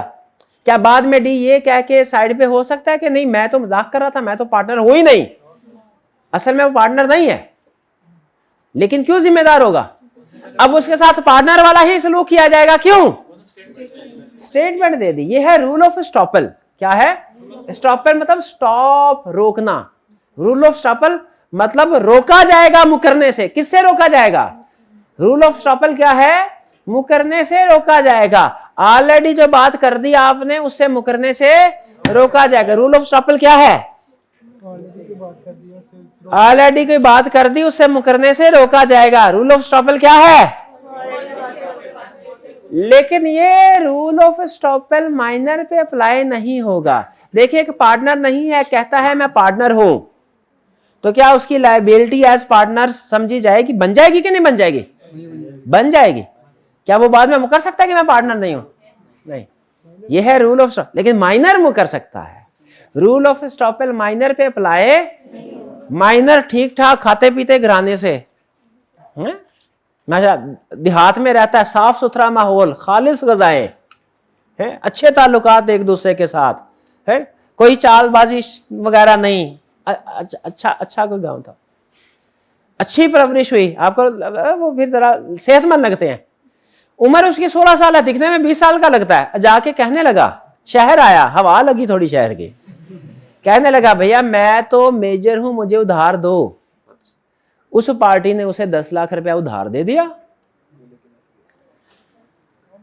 Speaker 1: क्या बाद में डी ये कह के साइड पे हो सकता है कि नहीं मैं तो मजाक कर रहा था, मैं तो पार्टनर हूं ही नहीं, असल में वो पार्टनर नहीं है, लेकिन क्यों जिम्मेदार होगा? अब उसके साथ पार्टनर वाला ही सलूक किया जाएगा। क्यों? स्टेटमेंट दे दी। ये है रूल ऑफ स्टॉपल। क्या है? स्टॉपल मतलब स्टॉप, रोकना। रूल ऑफ स्टॉपल मतलब रोका जाएगा मुकरने से। किससे रोका जाएगा? रूल ऑफ स्टॉपल क्या है? मुकरने से रोका जाएगा। ऑलरेडी जो बात कर दी आपने उससे मुकरने से रोका जाएगा। रूल ऑफ स्टॉपल क्या है? ऑलरेडी कोई बात कर दी उससे मुकरने से रोका जाएगा। रूल ऑफ स्टॉपल क्या है? लेकिन ये रूल ऑफ स्टॉपल माइनर पे अप्लाई नहीं होगा। देखिए एक पार्टनर नहीं है, कहता है मैं पार्टनर हूं, तो क्या उसकी लायबिलिटी एज पार्टनर समझी जाएगी? बन जाएगी कि नहीं बन जाएगी? बन जाएगी। क्या वो बाद में मुकर सकता है कि मैं पार्टनर नहीं हूं? नहीं। ये है रूल ऑफ स्टॉपल। लेकिन माइनर मुकर सकता है। रूल ऑफ स्टॉपल माइनर पे अप्लाई, माइनर ठीक ठाक खाते पीते घराने से, देहात में रहता है, साफ सुथरा माहौल, खालिस गजाएं हैं, अच्छे ताल्लुकात एक दूसरे के साथ है, कोई चालबाजी वगैरह नहीं, अच्छा कोई गांव था, अच्छी परवरिश हुई, आपको वो फिर जरा सेहतमंद लगते हैं। उम्र उसकी 16 साल है, दिखने में 20 साल का लगता है। जाके कहने लगा, शहर आया, हवा लगी थोड़ी शहर की, कहने लगा भैया मैं तो मेजर हूं, मुझे उधार दो। उस पार्टी ने उसे 10 लाख रुपया उधार दे दिया।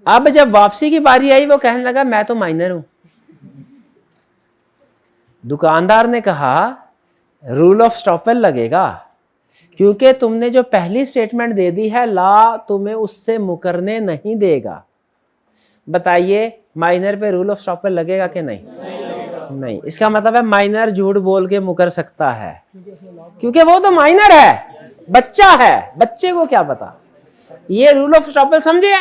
Speaker 1: अब जब वापसी की बारी आई वो कहने लगा मैं तो माइनर हूं। दुकानदार ने कहा रूल ऑफ स्टॉपल लगेगा, क्योंकि तुमने जो पहली स्टेटमेंट दे दी है ला तुम्हें उससे मुकरने नहीं देगा। बताइए माइनर पे रूल ऑफ स्टॉपल लगेगा कि नहीं? नहीं। इसका मतलब है माइनर झूठ बोल के मुकर सकता है, क्योंकि वो तो माइनर है, बच्चा है, बच्चे को क्या पता। ये रूल ऑफ स्टॉपल समझे?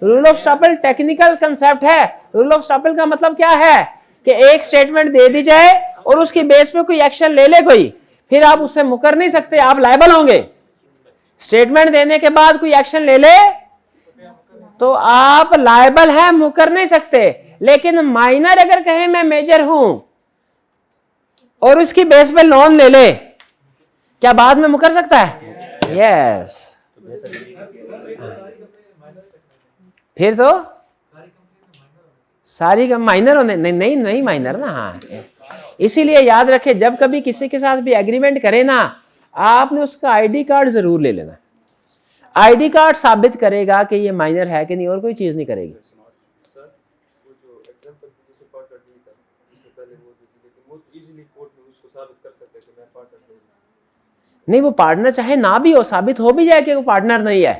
Speaker 1: Rule of estoppel technical concept है। रूल ऑफ स्टॉपल का मतलब क्या है कि एक स्टेटमेंट दे दी जाए और उसकी बेस पे कोई एक्शन ले ले कोई, फिर आप उससे मुकर नहीं सकते, आप लायबल होंगे। स्टेटमेंट देने के बाद कोई एक्शन ले ले तो आप लायबल है, मुकर नहीं सकते। लेकिन माइनर अगर कहे मैं मेजर हूं और उसकी बेस पे लोन ले ले, क्या बाद में मुकर सकता है? यस। फिर तो सारी माइनर होने नहीं माइनर ना। हाँ, इसीलिए याद रखे जब कभी किसी के साथ भी एग्रीमेंट करे ना, आपने उसका आईडी कार्ड जरूर ले लेना। आईडी कार्ड साबित करेगा कि ये माइनर है कि नहीं, और कोई चीज नहीं करेगी। नहीं, वो पार्टनर चाहे ना भी हो, साबित हो भी जाए कि वो पार्टनर नहीं है,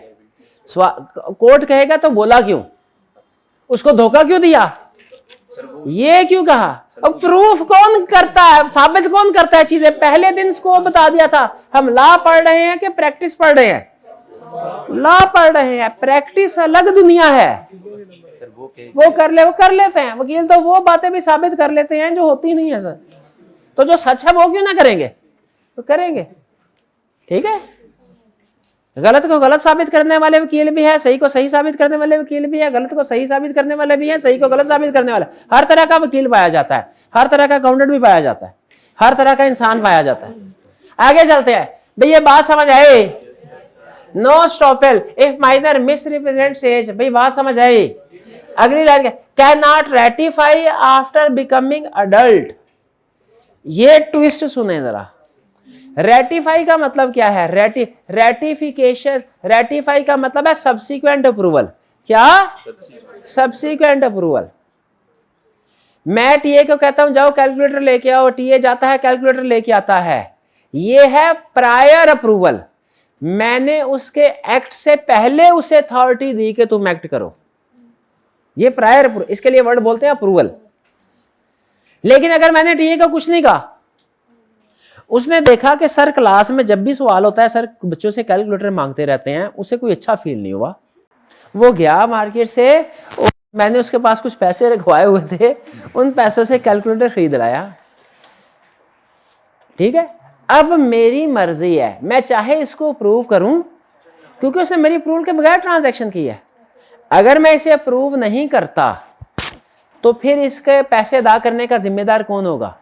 Speaker 1: कोर्ट कहेगा तो बोला क्यों, उसको धोखा क्यों दिया, ये क्यों कहा। अब प्रूफ कौन करता है, साबित कौन करता है चीजें? पहले दिन इसको बता दिया था। हम लॉ पढ़ रहे हैं कि प्रैक्टिस पढ़ रहे हैं? लॉ पढ़ रहे हैं। प्रैक्टिस अलग दुनिया है। वो कर लेते हैं वकील, तो वो बातें भी साबित कर लेते हैं जो होती नहीं है सर। तो जो सच है वो क्यों ना करेंगे? तो करेंगे। ठीक है। गलत को गलत साबित करने वाले वकील भी है, सही को सही साबित करने वाले वकील भी है, गलत को सही साबित करने वाले भी है, सही को गलत साबित करने वाला। हर तरह का वकील पाया जाता है, हर तरह का अकाउंटेंट भी पाया जाता है, हर तरह का इंसान पाया जाता है। आगे चलते हैं भाई, ये बात समझ आए? No estoppel if minor misrepresents age. भाई बात समझ आई? अगली line, can not ratify after becoming adult. ये ट्विस्ट सुने जरा। रेटिफाई का मतलब क्या है? रेटिफिकेशन। रेटिफाई का मतलब है सब्सिक्वेंट अप्रूवल। क्या? Subsequent approval. मैं टीए को कहता हूं जाओ कैलकुलेटर लेके आओ, टीए जाता है कैलकुलेटर लेके आता है। ये है प्रायर अप्रूवल। मैंने उसके एक्ट से पहले उसे अथॉरिटी दी कि तुम एक्ट करो। ये प्रायर अप्रूवल, इसके लिए वर्ड बोलते हैं अप्रूवल। लेकिन अगर मैंने टीए को कुछ नहीं कहा, उसने देखा कि सर क्लास में जब भी सवाल होता है सर बच्चों से कैलकुलेटर मांगते रहते हैं, उसे कोई अच्छा फील नहीं हुआ। वो गया मार्केट से, मैंने उसके पास कुछ पैसे रखवाए हुए थे, उन पैसों से कैलकुलेटर खरीद लाया। ठीक है, अब मेरी मर्जी है, मैं चाहे इसको अप्रूव करूं क्योंकि उसने मेरी अप्रूवल के बगैर ट्रांजैक्शन की है। अगर मैं इसे अप्रूव नहीं करता तो फिर इसके पैसे अदा करने का जिम्मेदार कौन होगा?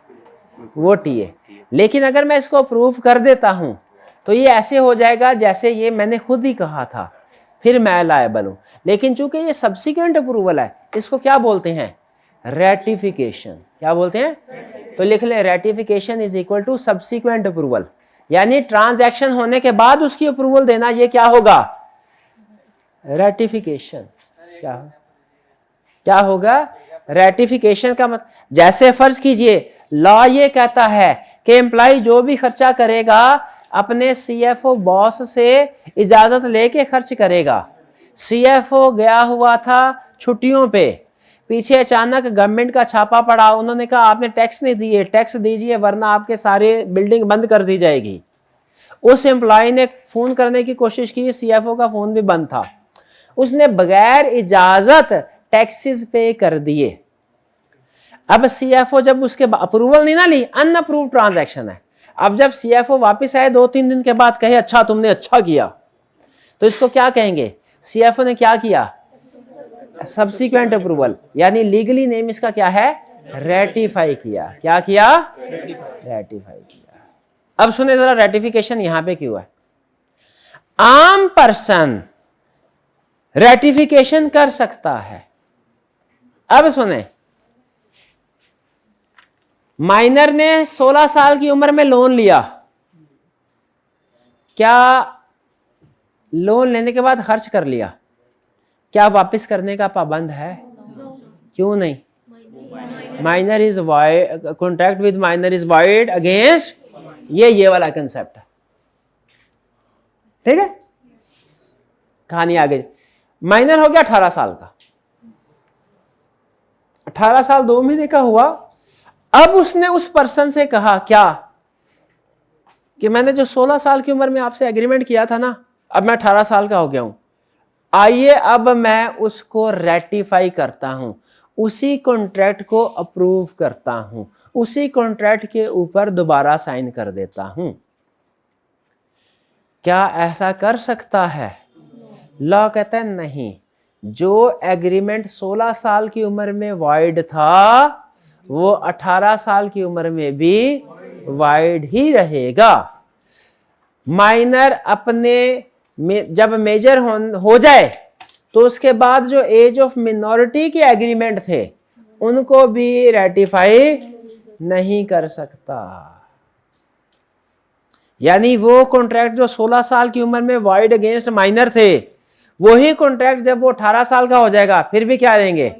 Speaker 1: वो टीए। लेकिन अगर मैं इसको अप्रूव कर देता हूं तो ये ऐसे हो जाएगा जैसे ये मैंने खुद ही कहा था, फिर मैं लायबल हूं। लेकिन चूंकि ये सब्सिक्वेंट अप्रूवल है, इसको क्या बोलते हैं? रेटिफिकेशन। क्या बोलते हैं? तो लिख ले, ratification is equal to subsequent approval, यानी ट्रांजैक्शन होने के बाद उसकी अप्रूवल देना, ये क्या होगा? रेटिफिकेशन। क्या होगा? रेटिफिकेशन का मतलब, जैसे फर्ज कीजिए लॉ ये कहता है कि एम्प्लॉय जो भी खर्चा करेगा अपने सीएफओ बॉस से इजाजत लेके खर्च करेगा। सीएफओ गया हुआ था छुट्टियों पे, पीछे अचानक गवर्नमेंट का छापा पड़ा, उन्होंने कहा आपने टैक्स नहीं दिए, टैक्स दीजिए वरना आपके सारे बिल्डिंग बंद कर दी जाएगी। उस एम्प्लॉय ने फोन करने की कोशिश की, सीएफओ का फोन भी बंद था, उसने बगैर इजाजत टैक्सेस पे कर दिए। अब सीएफओ जब उसके अप्रूवल नहीं ना ली, अनअप्रूव्ड ट्रांजैक्शन है। अब जब सीएफओ वापस आए 2-3 दिन के बाद, कहे अच्छा तुमने अच्छा किया, तो इसको क्या कहेंगे? सीएफओ ने क्या किया? सब्सिक्वेंट अप्रूवल, यानी लीगली नेम इसका क्या है? रेटिफाई किया। क्या किया? रेटिफाई किया। अब सुने जरा, रेटिफिकेशन यहां पे क्यों है? आम पर्सन रेटिफिकेशन कर सकता है। अब सुने, माइनर ने 16 साल की उम्र में लोन लिया, क्या लोन लेने के बाद खर्च कर लिया, क्या वापस करने का पाबंद है? क्यों नहीं? Minor is wide, contract with minor is wide against, ये वाला कंसेप्ट है। ठीक है, कहानी आगे। माइनर हो गया 18 साल का, 18 साल 2 महीने का हुआ। अब उसने उस पर्सन से कहा क्या कि मैंने जो 16 साल की उम्र में आपसे एग्रीमेंट किया था ना, अब मैं 18 साल का हो गया हूं, आइए अब मैं उसको रेटिफाई करता हूं, उसी कॉन्ट्रैक्ट को अप्रूव करता हूं, उसी कॉन्ट्रैक्ट के ऊपर दोबारा साइन कर देता हूं। क्या ऐसा कर सकता है? लॉ कहता है नहीं, जो एग्रीमेंट 16 साल की उम्र में वाइड था वो 18 साल की उम्र में भी वाइड ही रहेगा। माइनर अपने जब मेजर हो जाए तो उसके बाद जो एज ऑफ मिनॉरिटी के एग्रीमेंट थे उनको भी रेटिफाई नहीं कर सकता। यानी वो कॉन्ट्रैक्ट जो 16 साल की उम्र में वाइड अगेंस्ट माइनर थे, वही कॉन्ट्रैक्ट जब वो 18 साल का हो जाएगा फिर भी क्या रहेंगे?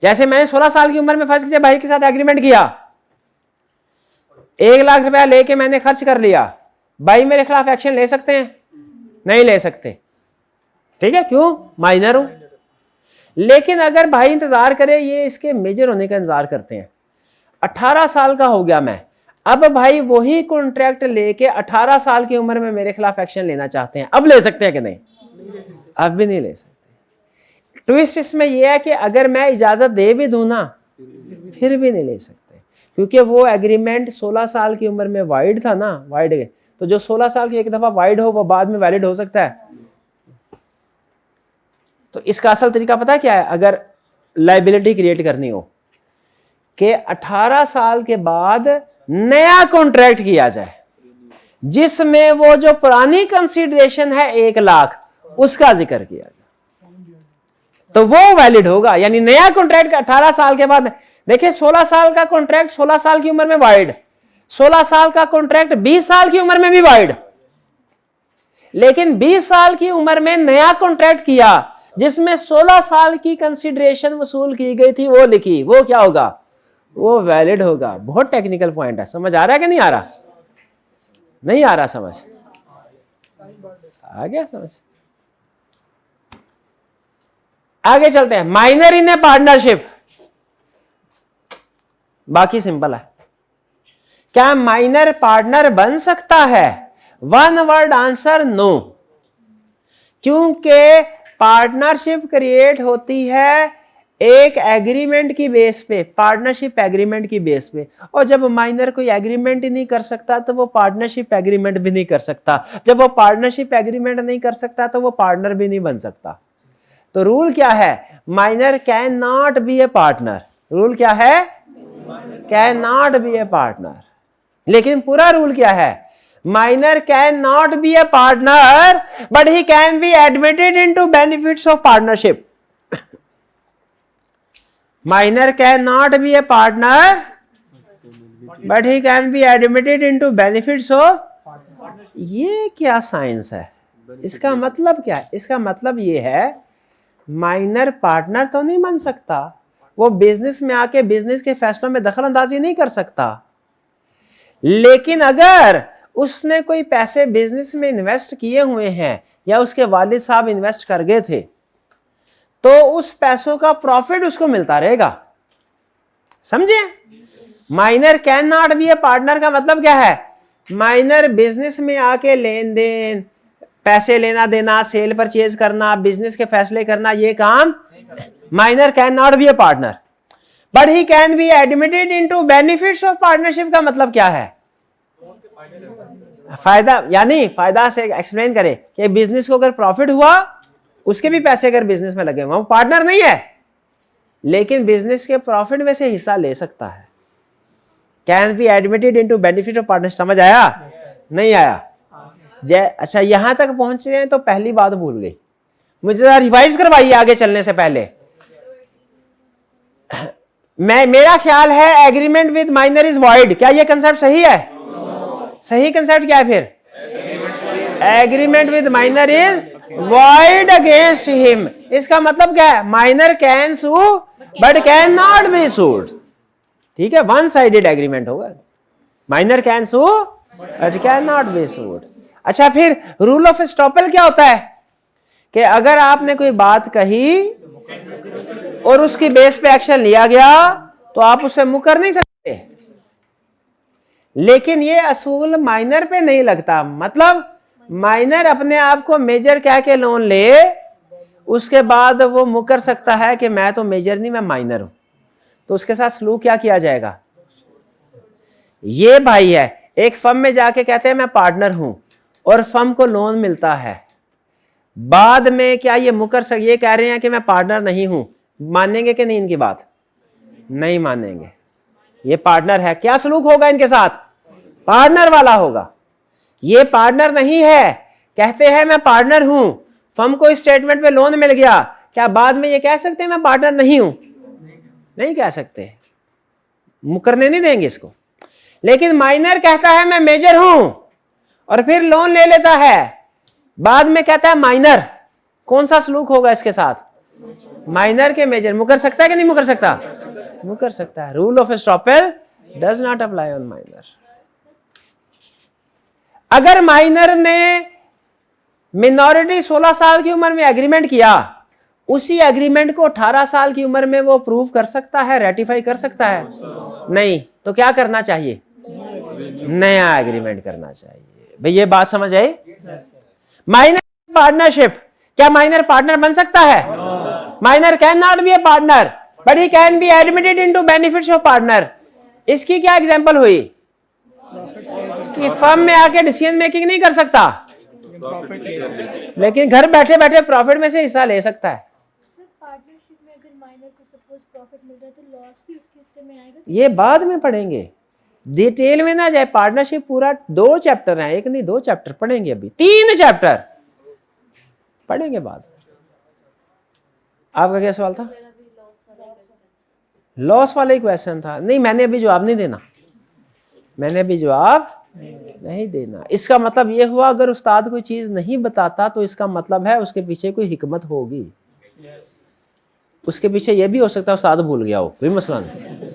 Speaker 1: जैसे मैंने 16 साल की उम्र में फर्ज कीजिए भाई के साथ एग्रीमेंट किया, 1 लाख रुपया लेके मैंने खर्च कर लिया, भाई मेरे खिलाफ एक्शन ले सकते हैं? नहीं ले सकते। ठीक है, क्यों? माइनर हूं। लेकिन अगर भाई इंतजार करे, ये इसके मेजर होने का इंतजार करते हैं, 18 साल का हो गया मैं, अब भाई वही कॉन्ट्रैक्ट लेके 18 साल की उम्र में मेरे खिलाफ एक्शन लेना चाहते हैं, अब ले सकते हैं कि नहीं? अब भी नहीं ले सकते। ट्विस्ट इसमें यह है कि अगर मैं इजाजत दे भी दूं ना, फिर भी नहीं ले सकते, क्योंकि वो एग्रीमेंट 16 साल की उम्र में वाइड था ना, वाइड है, तो जो 16 साल की एक दफा वाइड हो वो बाद में वैलिड हो सकता है। तो इसका असल तरीका पता क्या है? अगर लायबिलिटी क्रिएट करनी हो कि 18 साल के बाद नया कॉन्ट्रैक्ट किया जाए जिसमें वो जो पुरानी कंसीडरेशन है 1 लाख उसका जिक्र किया जाए, तो वो वैलिड होगा। यानी नया कॉन्ट्रैक्ट 18 साल के बाद, देखिए 16 साल का कॉन्ट्रैक्ट 16 साल की उम्र में वाइड, 16 साल का कॉन्ट्रैक्ट 20 साल की उम्र में भी वाइड, लेकिन 20 साल की उम्र में नया कॉन्ट्रैक्ट किया जिसमें 16 साल की कंसीडरेशन वसूल की गई थी, वो लिखी, वो क्या होगा? वो वैलिड होगा। बहुत टेक्निकल पॉइंट है, समझ आ रहा है कि नहीं आ रहा? नहीं आ रहा समझ? आ गया समझ? आगे चलते हैं। माइनर इन ए पार्टनरशिप, बाकी सिंपल है। क्या माइनर पार्टनर बन सकता है? 1 वर्ड आंसर नो, क्योंकि पार्टनरशिप क्रिएट होती है एक एग्रीमेंट की बेस पे, पार्टनरशिप एग्रीमेंट की बेस पे। और जब माइनर कोई एग्रीमेंट ही नहीं कर सकता तो वो पार्टनरशिप एग्रीमेंट भी नहीं कर सकता। जब वो पार्टनरशिप एग्रीमेंट नहीं कर सकता तो वो पार्टनर भी नहीं बन सकता। तो रूल क्या है? Minor can not B A partner. Rule क्या है? Can not B A partner. लेकिन पूरा रूल क्या है? Minor can not B A partner but he can be admitted into benefits of partnership. Minor can not B A partner but he can be admitted into benefits of. ये क्या science है? इसका मतलब क्या है? इसका मतलब ये है माइनर पार्टनर तो नहीं बन सकता, वो बिजनेस में आके बिजनेस के फैसलों में दखल अंदाजी नहीं कर सकता। लेकिन अगर उसने कोई पैसे बिजनेस में इन्वेस्ट किए हुए हैं या उसके वालिद साहब इन्वेस्ट कर गए थे तो उस पैसों का प्रॉफिट उसको मिलता रहेगा। समझे? Minor can not B A partner का मतलब क्या है? माइनर बिजनेस में आके लेन देन, पैसे लेना देना, सेल परचेज करना, बिजनेस के फैसले करना, ये काम minor can not B A partner but he can be admitted into benefits of partnership का मतलब क्या है? फायदा, यानी फायदा से एक्सप्लेन करे कि बिजनेस को अगर प्रॉफिट हुआ, उसके भी पैसे अगर बिजनेस में लगे हुए, वो पार्टनर नहीं है लेकिन बिजनेस के प्रॉफिट में से हिस्सा ले सकता है। Can be admitted into benefit of partnership. समझ आया? नहीं आया? अच्छा, यहां तक पहुंचे हैं तो पहली बात भूल गई, मुझे रिवाइज करवाइए आगे चलने से पहले। मेरा ख्याल है agreement with minor is void. क्या ये कंसेप्ट सही है? सही कंसेप्ट क्या है फिर? Agreement with minor is void against him. इसका मतलब क्या है? Minor can sue but can not be sued. ठीक है, वन साइडेड एग्रीमेंट होगा। Minor can sue but can not be sued. अच्छा, फिर रूल ऑफ एस्टॉपेल क्या होता है? कि अगर आपने कोई बात कही और उसकी बेस पे एक्शन लिया गया तो आप उससे मुकर नहीं सकते। लेकिन ये असूल माइनर पे नहीं लगता। मतलब माइनर अपने आप को मेजर कह के लोन ले, उसके बाद वो मुकर सकता है कि मैं तो मेजर नहीं, मैं माइनर हूं। तो उसके साथ सलूक क्या किया जाएगा? ये भाई है, एक फर्म में जाके कहते हैं मैं पार्टनर हूं और फर्म को लोन मिलता है, बाद में क्या ये मुकर सक, ये कह रहे हैं कि मैं पार्टनर नहीं हूं, मानेंगे कि नहीं? इनकी बात नहीं मानेंगे। ये पार्टनर है, क्या सलूक होगा इनके साथ? पार्टनर वाला होगा। ये पार्टनर नहीं है, कहते हैं मैं पार्टनर हूं, फर्म को इस स्टेटमेंट पे लोन मिल गया, क्या बाद में ये कह सकते हैं मैं पार्टनर नहीं हूं? नहीं कह सकते, मुकरने नहीं देंगे इसको। लेकिन माइनर कहता है मैं मेजर हूं और फिर लोन ले लेता है, बाद में कहता है माइनर, कौन सा सलूक होगा इसके साथ? माइनर के मेजर। मुकर सकता है कि नहीं मुकर सकता? मुकर सकता है। Rule of estoppel does not apply on minor. अगर माइनर ने मिनॉरिटी 16 साल की उम्र में एग्रीमेंट किया, उसी एग्रीमेंट को 18 साल की उम्र में वो प्रूव कर सकता है, रेटिफाई कर सकता है? नहीं। तो क्या करना चाहिए? नया एग्रीमेंट करना चाहिए। भाई ये बात समझ आई? माइनर पार्टनरशिप, क्या माइनर पार्टनर बन सकता है? Minor can not B A partner but he can be admitted into benefits of partner. इसकी क्या एग्जांपल हुई? कि फर्म में आके डिसीजन मेकिंग नहीं कर सकता लेकिन घर बैठे बैठे प्रॉफिट में से हिस्सा ले सकता है।
Speaker 2: पार्टनरशिप में अगर माइनर को सपोज प्रॉफिट मिल रहा है तो लॉस भी उसके हिस्से में आएगा?
Speaker 1: ये बाद में पढ़ेंगे, डिटेल में ना जाए। पार्टनरशिप पूरा 2 चैप्टर है, एक नहीं 2 चैप्टर पढ़ेंगे, अभी 3 चैप्टर पढ़ेंगे बाद। आपका क्या सवाल था? लॉस वाला ही क्वेश्चन था। नहीं, मैंने अभी जवाब नहीं देना, मैंने अभी जवाब नहीं देना। इसका मतलब यह हुआ अगर उस्ताद कोई चीज नहीं बताता तो इसका मतलब है उसके पीछे कोई हिकमत होगी। उसके पीछे यह भी हो सकता है उस्ताद भूल गया हो, कोई मसला नहीं,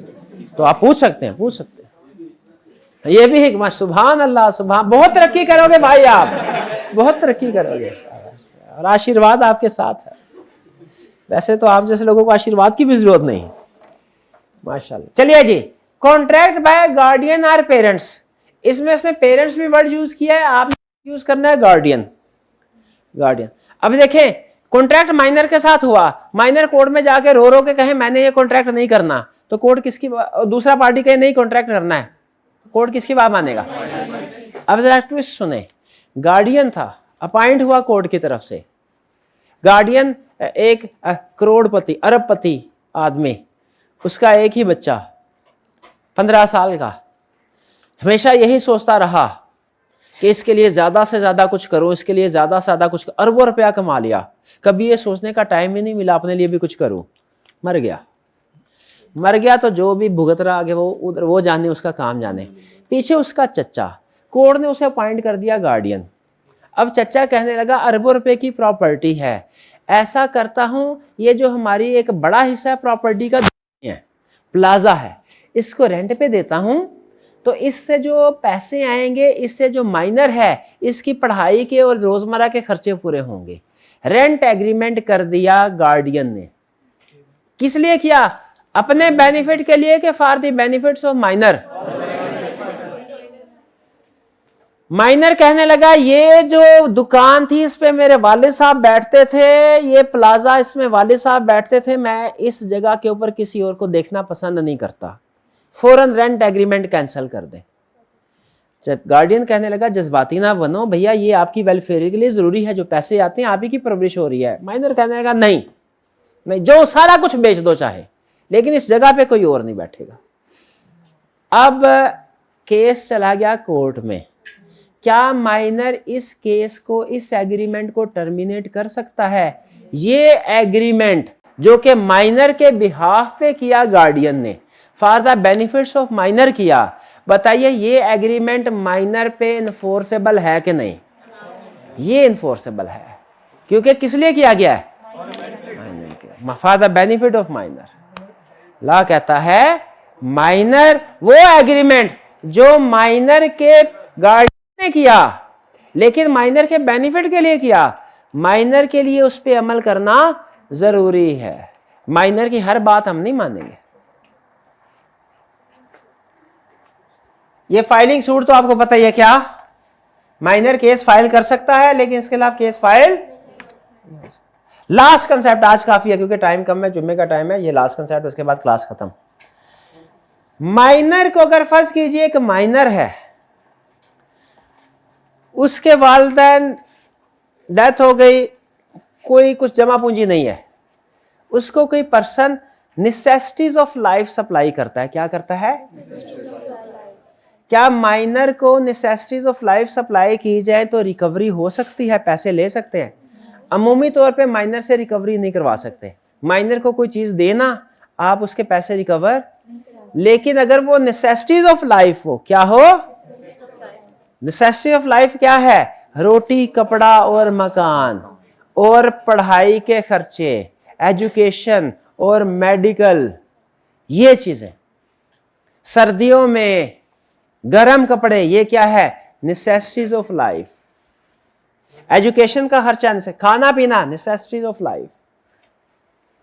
Speaker 1: तो आप पूछ सकते हैं, पूछ सकते हैं। ये भी हिकमत। सुभान अल्लाह, सुभान। बहुत तरक्की करोगे भाई, आप बहुत तरक्की करोगे और आशीर्वाद आपके साथ है। वैसे तो आप जैसे लोगों को आशीर्वाद की भी जरूरत नहीं, माशाल्लाह। चलिए जी, कॉन्ट्रैक्ट बाय गार्डियन और पेरेंट्स। इसमें उसने पेरेंट्स भी वर्ड यूज किया है, आपने यूज करना है गार्डियन। गार्डियन। अब देखें कॉन्ट्रैक्ट माइनर के साथ हुआ, माइनर कोर्ट में जाके रो रो के कहे मैंने ये कॉन्ट्रैक्ट नहीं करना, तो कोर्ट किसकी, दूसरा पार्टी कहे नहीं कॉन्ट्रैक्ट करना है, कोर्ट किसकी बात मानेगा? अब जरा ट्विस्ट सुने, गार्डियन था, अपॉइंट हुआ कोर्ट की तरफ से, गार्डियन एक करोड़पति अरबपति आदमी, उसका एक ही बच्चा 15 साल का, हमेशा यही सोचता रहा कि इसके लिए ज्यादा से ज्यादा कुछ करूं, इसके लिए ज्यादा से ज्यादा कुछ, अरबों रुपया कमा लिया, कभी ये सोचने का टाइम ही नहीं मिला अपने लिए भी कुछ करूं, मर गया। मर गया तो जो भी भुगत रहा आगे वो उधर, वो जाने, उसका काम जाने। पीछे उसका चच्चा, कोर्ट ने उसे अपॉइंट कर दिया गार्डियन। अब चच्चा कहने लगा अरबों रुपए की प्रॉपर्टी है, ऐसा करता हूं, ये जो हमारी एक बड़ा हिस्सा है प्रॉपर्टी का है, प्लाजा है, इसको रेंट पे देता हूं, तो इससे जो पैसे आएंगे, इससे जो माइनर है इसकी पढ़ाई के और रोजमर्रा के खर्चे पूरे होंगे। रेंट एग्रीमेंट कर दिया गार्डियन ने। किस लिए किया? अपने बेनिफिट के लिए कि for the benefits of minor? Minor कहने लगा ये जो दुकान थी इस पे मेरे वालिद साहब बैठते थे, ये प्लाजा इसमें वालिद साहब बैठते थे, मैं इस जगह के ऊपर किसी और को देखना पसंद नहीं करता, फौरन रेंट एग्रीमेंट कैंसिल कर दे। जब गार्डियन कहने लगा जज्बाती ना बनो भैया, ये आपकी वेलफेयर के लिए जरूरी है, जो पैसे आते हैं आप ही की परवरिश हो रही है। माइनर कहने लगा नहीं नहीं, जो सारा कुछ बेच दो चाहे, लेकिन इस जगह पे कोई और नहीं बैठेगा। अब केस चला गया कोर्ट में। क्या माइनर इस केस को, इस एग्रीमेंट को टर्मिनेट कर सकता है? ये एग्रीमेंट जो कि माइनर के बिहाफ पे किया गार्डियन ने, for the benefits of minor किया, बताइए ये एग्रीमेंट माइनर पे इन्फोर्सेबल है कि नहीं? ये इन्फोर्सेबल है, क्योंकि किस लिए किया गया है? For the benefit of minor. Law कहता है माइनर, वो एग्रीमेंट जो माइनर के गार्डियन ने किया लेकिन माइनर के बेनिफिट के लिए किया, माइनर के लिए उस पर अमल करना जरूरी है। माइनर की हर बात हम नहीं मानेंगे। ये फाइलिंग सूट तो आपको पता ही है, क्या माइनर केस फाइल कर सकता है लेकिन इसके खिलाफ केस फाइल। लास्ट कंसेप्ट आज काफी है क्योंकि टाइम कम है, जुम्मे का टाइम है, ये लास्ट कंसेप्ट, उसके बाद क्लास खत्म। माइनर को अगर फर्ज कीजिए एक माइनर है, उसके वालिदैन डेथ हो गई, कोई कुछ जमा पूंजी नहीं है, उसको कोई person necessities of life supply करता है। क्या करता है? क्या माइनर को नेसेसिटीज ऑफ लाइफ सप्लाई की जाए तो रिकवरी हो सकती है, पैसे ले सकते हैं? अमूमी तौर पे माइनर से रिकवरी नहीं करवा सकते। माइनर को कोई चीज देना, आप उसके पैसे रिकवर, लेकिन अगर वो नेसेसिटीज ऑफ लाइफ हो, क्या हो? नेसेसिटी ऑफ लाइफ क्या है? रोटी, कपड़ा और मकान और पढ़ाई के खर्चे, एजुकेशन और मेडिकल, ये चीजें। सर्दियों में गर्म कपड़े, ये क्या है? Necessities of life. एजुकेशन का खर्चा, खाना पीना, नेसेसिटीज ऑफ लाइफ।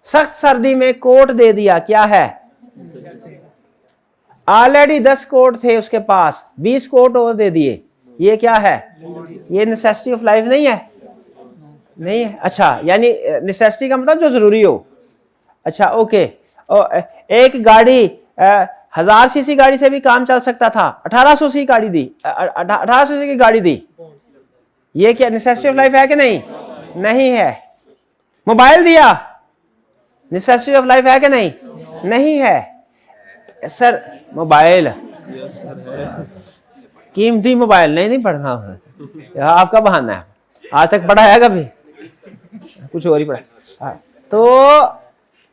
Speaker 1: सख्त सर्दी में कोट दे दिया, क्या है? ऑलरेडी 10 कोट थे उसके पास, 20 कोट और दे दिए, ये क्या है? ये नेसेसिटी ऑफ लाइफ नहीं है? नहीं है। अच्छा, यानी नेसेसिटी का मतलब जो जरूरी हो। अच्छा ओके, एक गाड़ी 1000 सीसी गाड़ी से भी काम चल सकता था, 1800 सीसी गाड़ी दी, 1800 सीसी की गाड़ी दी, ये क्या नेसेसिटी ऑफ लाइफ है कि नहीं? नहीं है। मोबाइल दिया, नेसेसिटी ऑफ लाइफ है कि नहीं? नहीं है। सर मोबाइल, कीमती मोबाइल नहीं पढ़ना, आपका बहाना है, आज तक पढ़ा है कभी? कुछ और ही पढ़ा। तो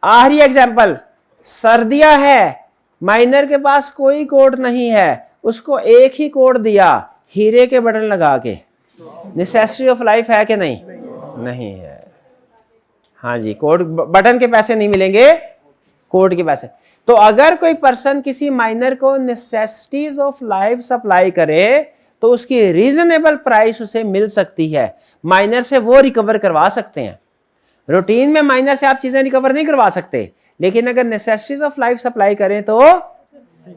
Speaker 1: आखिरी एग्जांपल, सर्दियां है, माइनर के पास कोई कोड नहीं है, उसको एक ही कोड दिया हीरे के बटन लगा के, नेसेसिटी ऑफ लाइफ है कि नहीं? नहीं है। हाँ जी, कोड बटन के पैसे नहीं मिलेंगे, कोड के पैसे। तो अगर कोई पर्सन किसी माइनर को नेसेसिटीज ऑफ लाइफ सप्लाई करे तो उसकी रीजनेबल प्राइस उसे मिल सकती है, माइनर से वो रिकवर करवा सकते हैं। रूटीन में माइनर से आप चीजें रिकवर नहीं करवा सकते, लेकिन अगर नेसेसिटीज ऑफ लाइफ सप्लाई करें तो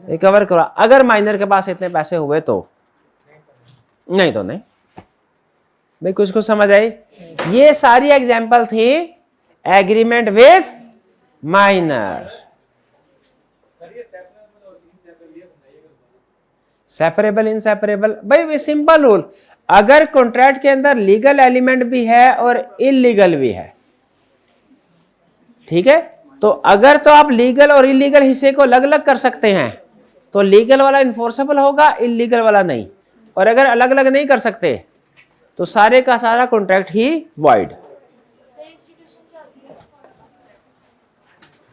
Speaker 1: रिकवर करवा, अगर माइनर के पास इतने पैसे हुए तो, नहीं तो नहीं। भाई कुछ कुछ समझ आई? ये सारी एग्जाम्पल थी agreement with minor. Separable inseparable, भाई सिंपल रूल, अगर कॉन्ट्रैक्ट के अंदर लीगल एलिमेंट भी है और इलीगल भी है, ठीक है, तो अगर तो आप लीगल और इलीगल हिस्से को अलग अलग कर सकते हैं तो लीगल वाला इन्फोर्सेबल होगा, इलीगल वाला नहीं। और अगर अलग अलग नहीं कर सकते तो सारे का सारा कॉन्ट्रैक्ट ही वॉइड।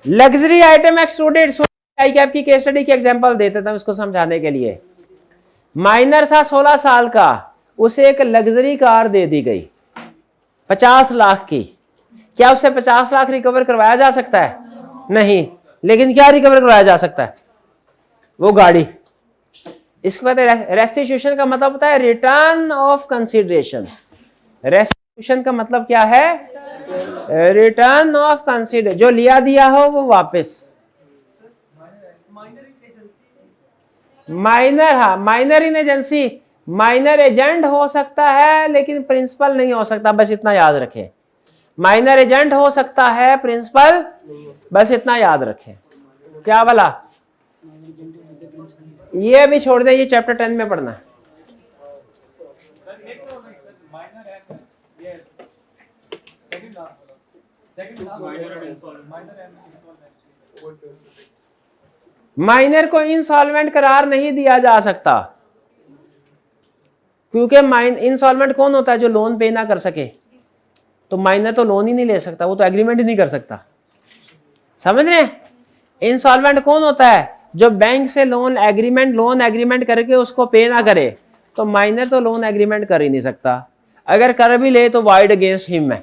Speaker 1: लग्जरी आइटम एक्सक्लूडेड, की केस स्टडी की एग्जांपल देते थे इसको समझाने के लिए। माइनर था 16 साल का, उसे एक लग्जरी कार दे दी गई 50 लाख की। क्या उससे 50 लाख रिकवर करवाया जा सकता है? नहीं। लेकिन क्या रिकवर करवाया जा सकता है? वो गाड़ी। इसको कहते हैं रेस्टिट्यूशन का मतलब होता है रिटर्न ऑफ कंसीडरेशन। रेस्टिट्यूशन का मतलब क्या है? रिटर्न ऑफ कंसीडर, जो लिया दिया हो वो वापस। माइनर, हाँ माइनर इन एजेंसी, माइनर एजेंट हो सकता है लेकिन प्रिंसिपल नहीं हो सकता, बस इतना याद रखें। माइनर एजेंट हो सकता है, प्रिंसिपल बस इतना याद रखें। क्या वाला? ये भी छोड़ दे, ये चैप्टर 10 में पढ़ना है। माइनर को इंसॉल्वेंट करार नहीं दिया जा सकता, क्योंकि इंसॉल्वेंट कौन होता है? जो लोन पे ना कर सके। तो माइनर तो लोन ही नहीं ले सकता, वो तो एग्रीमेंट ही नहीं कर सकता। समझ रहे हैं? इंसॉल्वेंट कौन होता है? जो बैंक से लोन एग्रीमेंट करके उसको पे ना करे। तो माइनर तो लोन एग्रीमेंट कर ही नहीं सकता, अगर कर भी ले तो वाइड अगेंस्ट हिम है।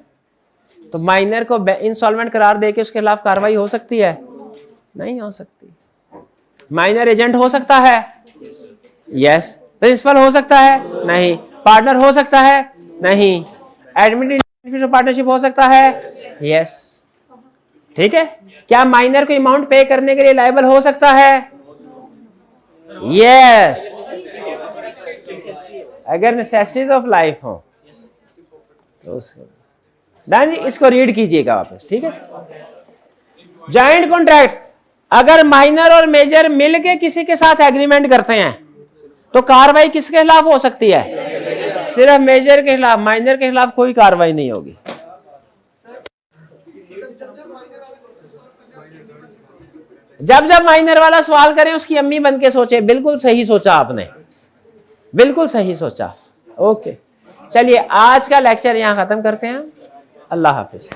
Speaker 1: तो माइनर को इंसॉल्वेंट करार देके उसके खिलाफ कार्रवाई हो सकती है? नहीं हो सकती। माइनर एजेंट हो सकता है? यस। प्रिंसिपल हो सकता है? नहीं। पार्टनर हो सकता है? नहीं। एडमिट पार्टनरशिप हो सकता है? यस। ठीक है। क्या माइनर को अमाउंट पे करने के लिए लायबल हो सकता है? यस, अगर नेसेसिटीज ऑफ लाइफ हो तो डन जी। इसको रीड कीजिएगा वापस, ठीक है। जॉइंट कॉन्ट्रैक्ट, अगर माइनर और मेजर मिलके किसी के साथ एग्रीमेंट करते हैं तो कार्रवाई किसके खिलाफ हो सकती है? सिर्फ मेजर के खिलाफ, माइनर के खिलाफ कोई कार्रवाई नहीं होगी। जब जब माइनर वाला सवाल करें उसकी अम्मी बन के सोचे। बिल्कुल सही सोचा आपने, बिल्कुल सही सोचा। ओके, चलिए आज का लेक्चर यहां खत्म करते हैं। अल्लाह हाफिज।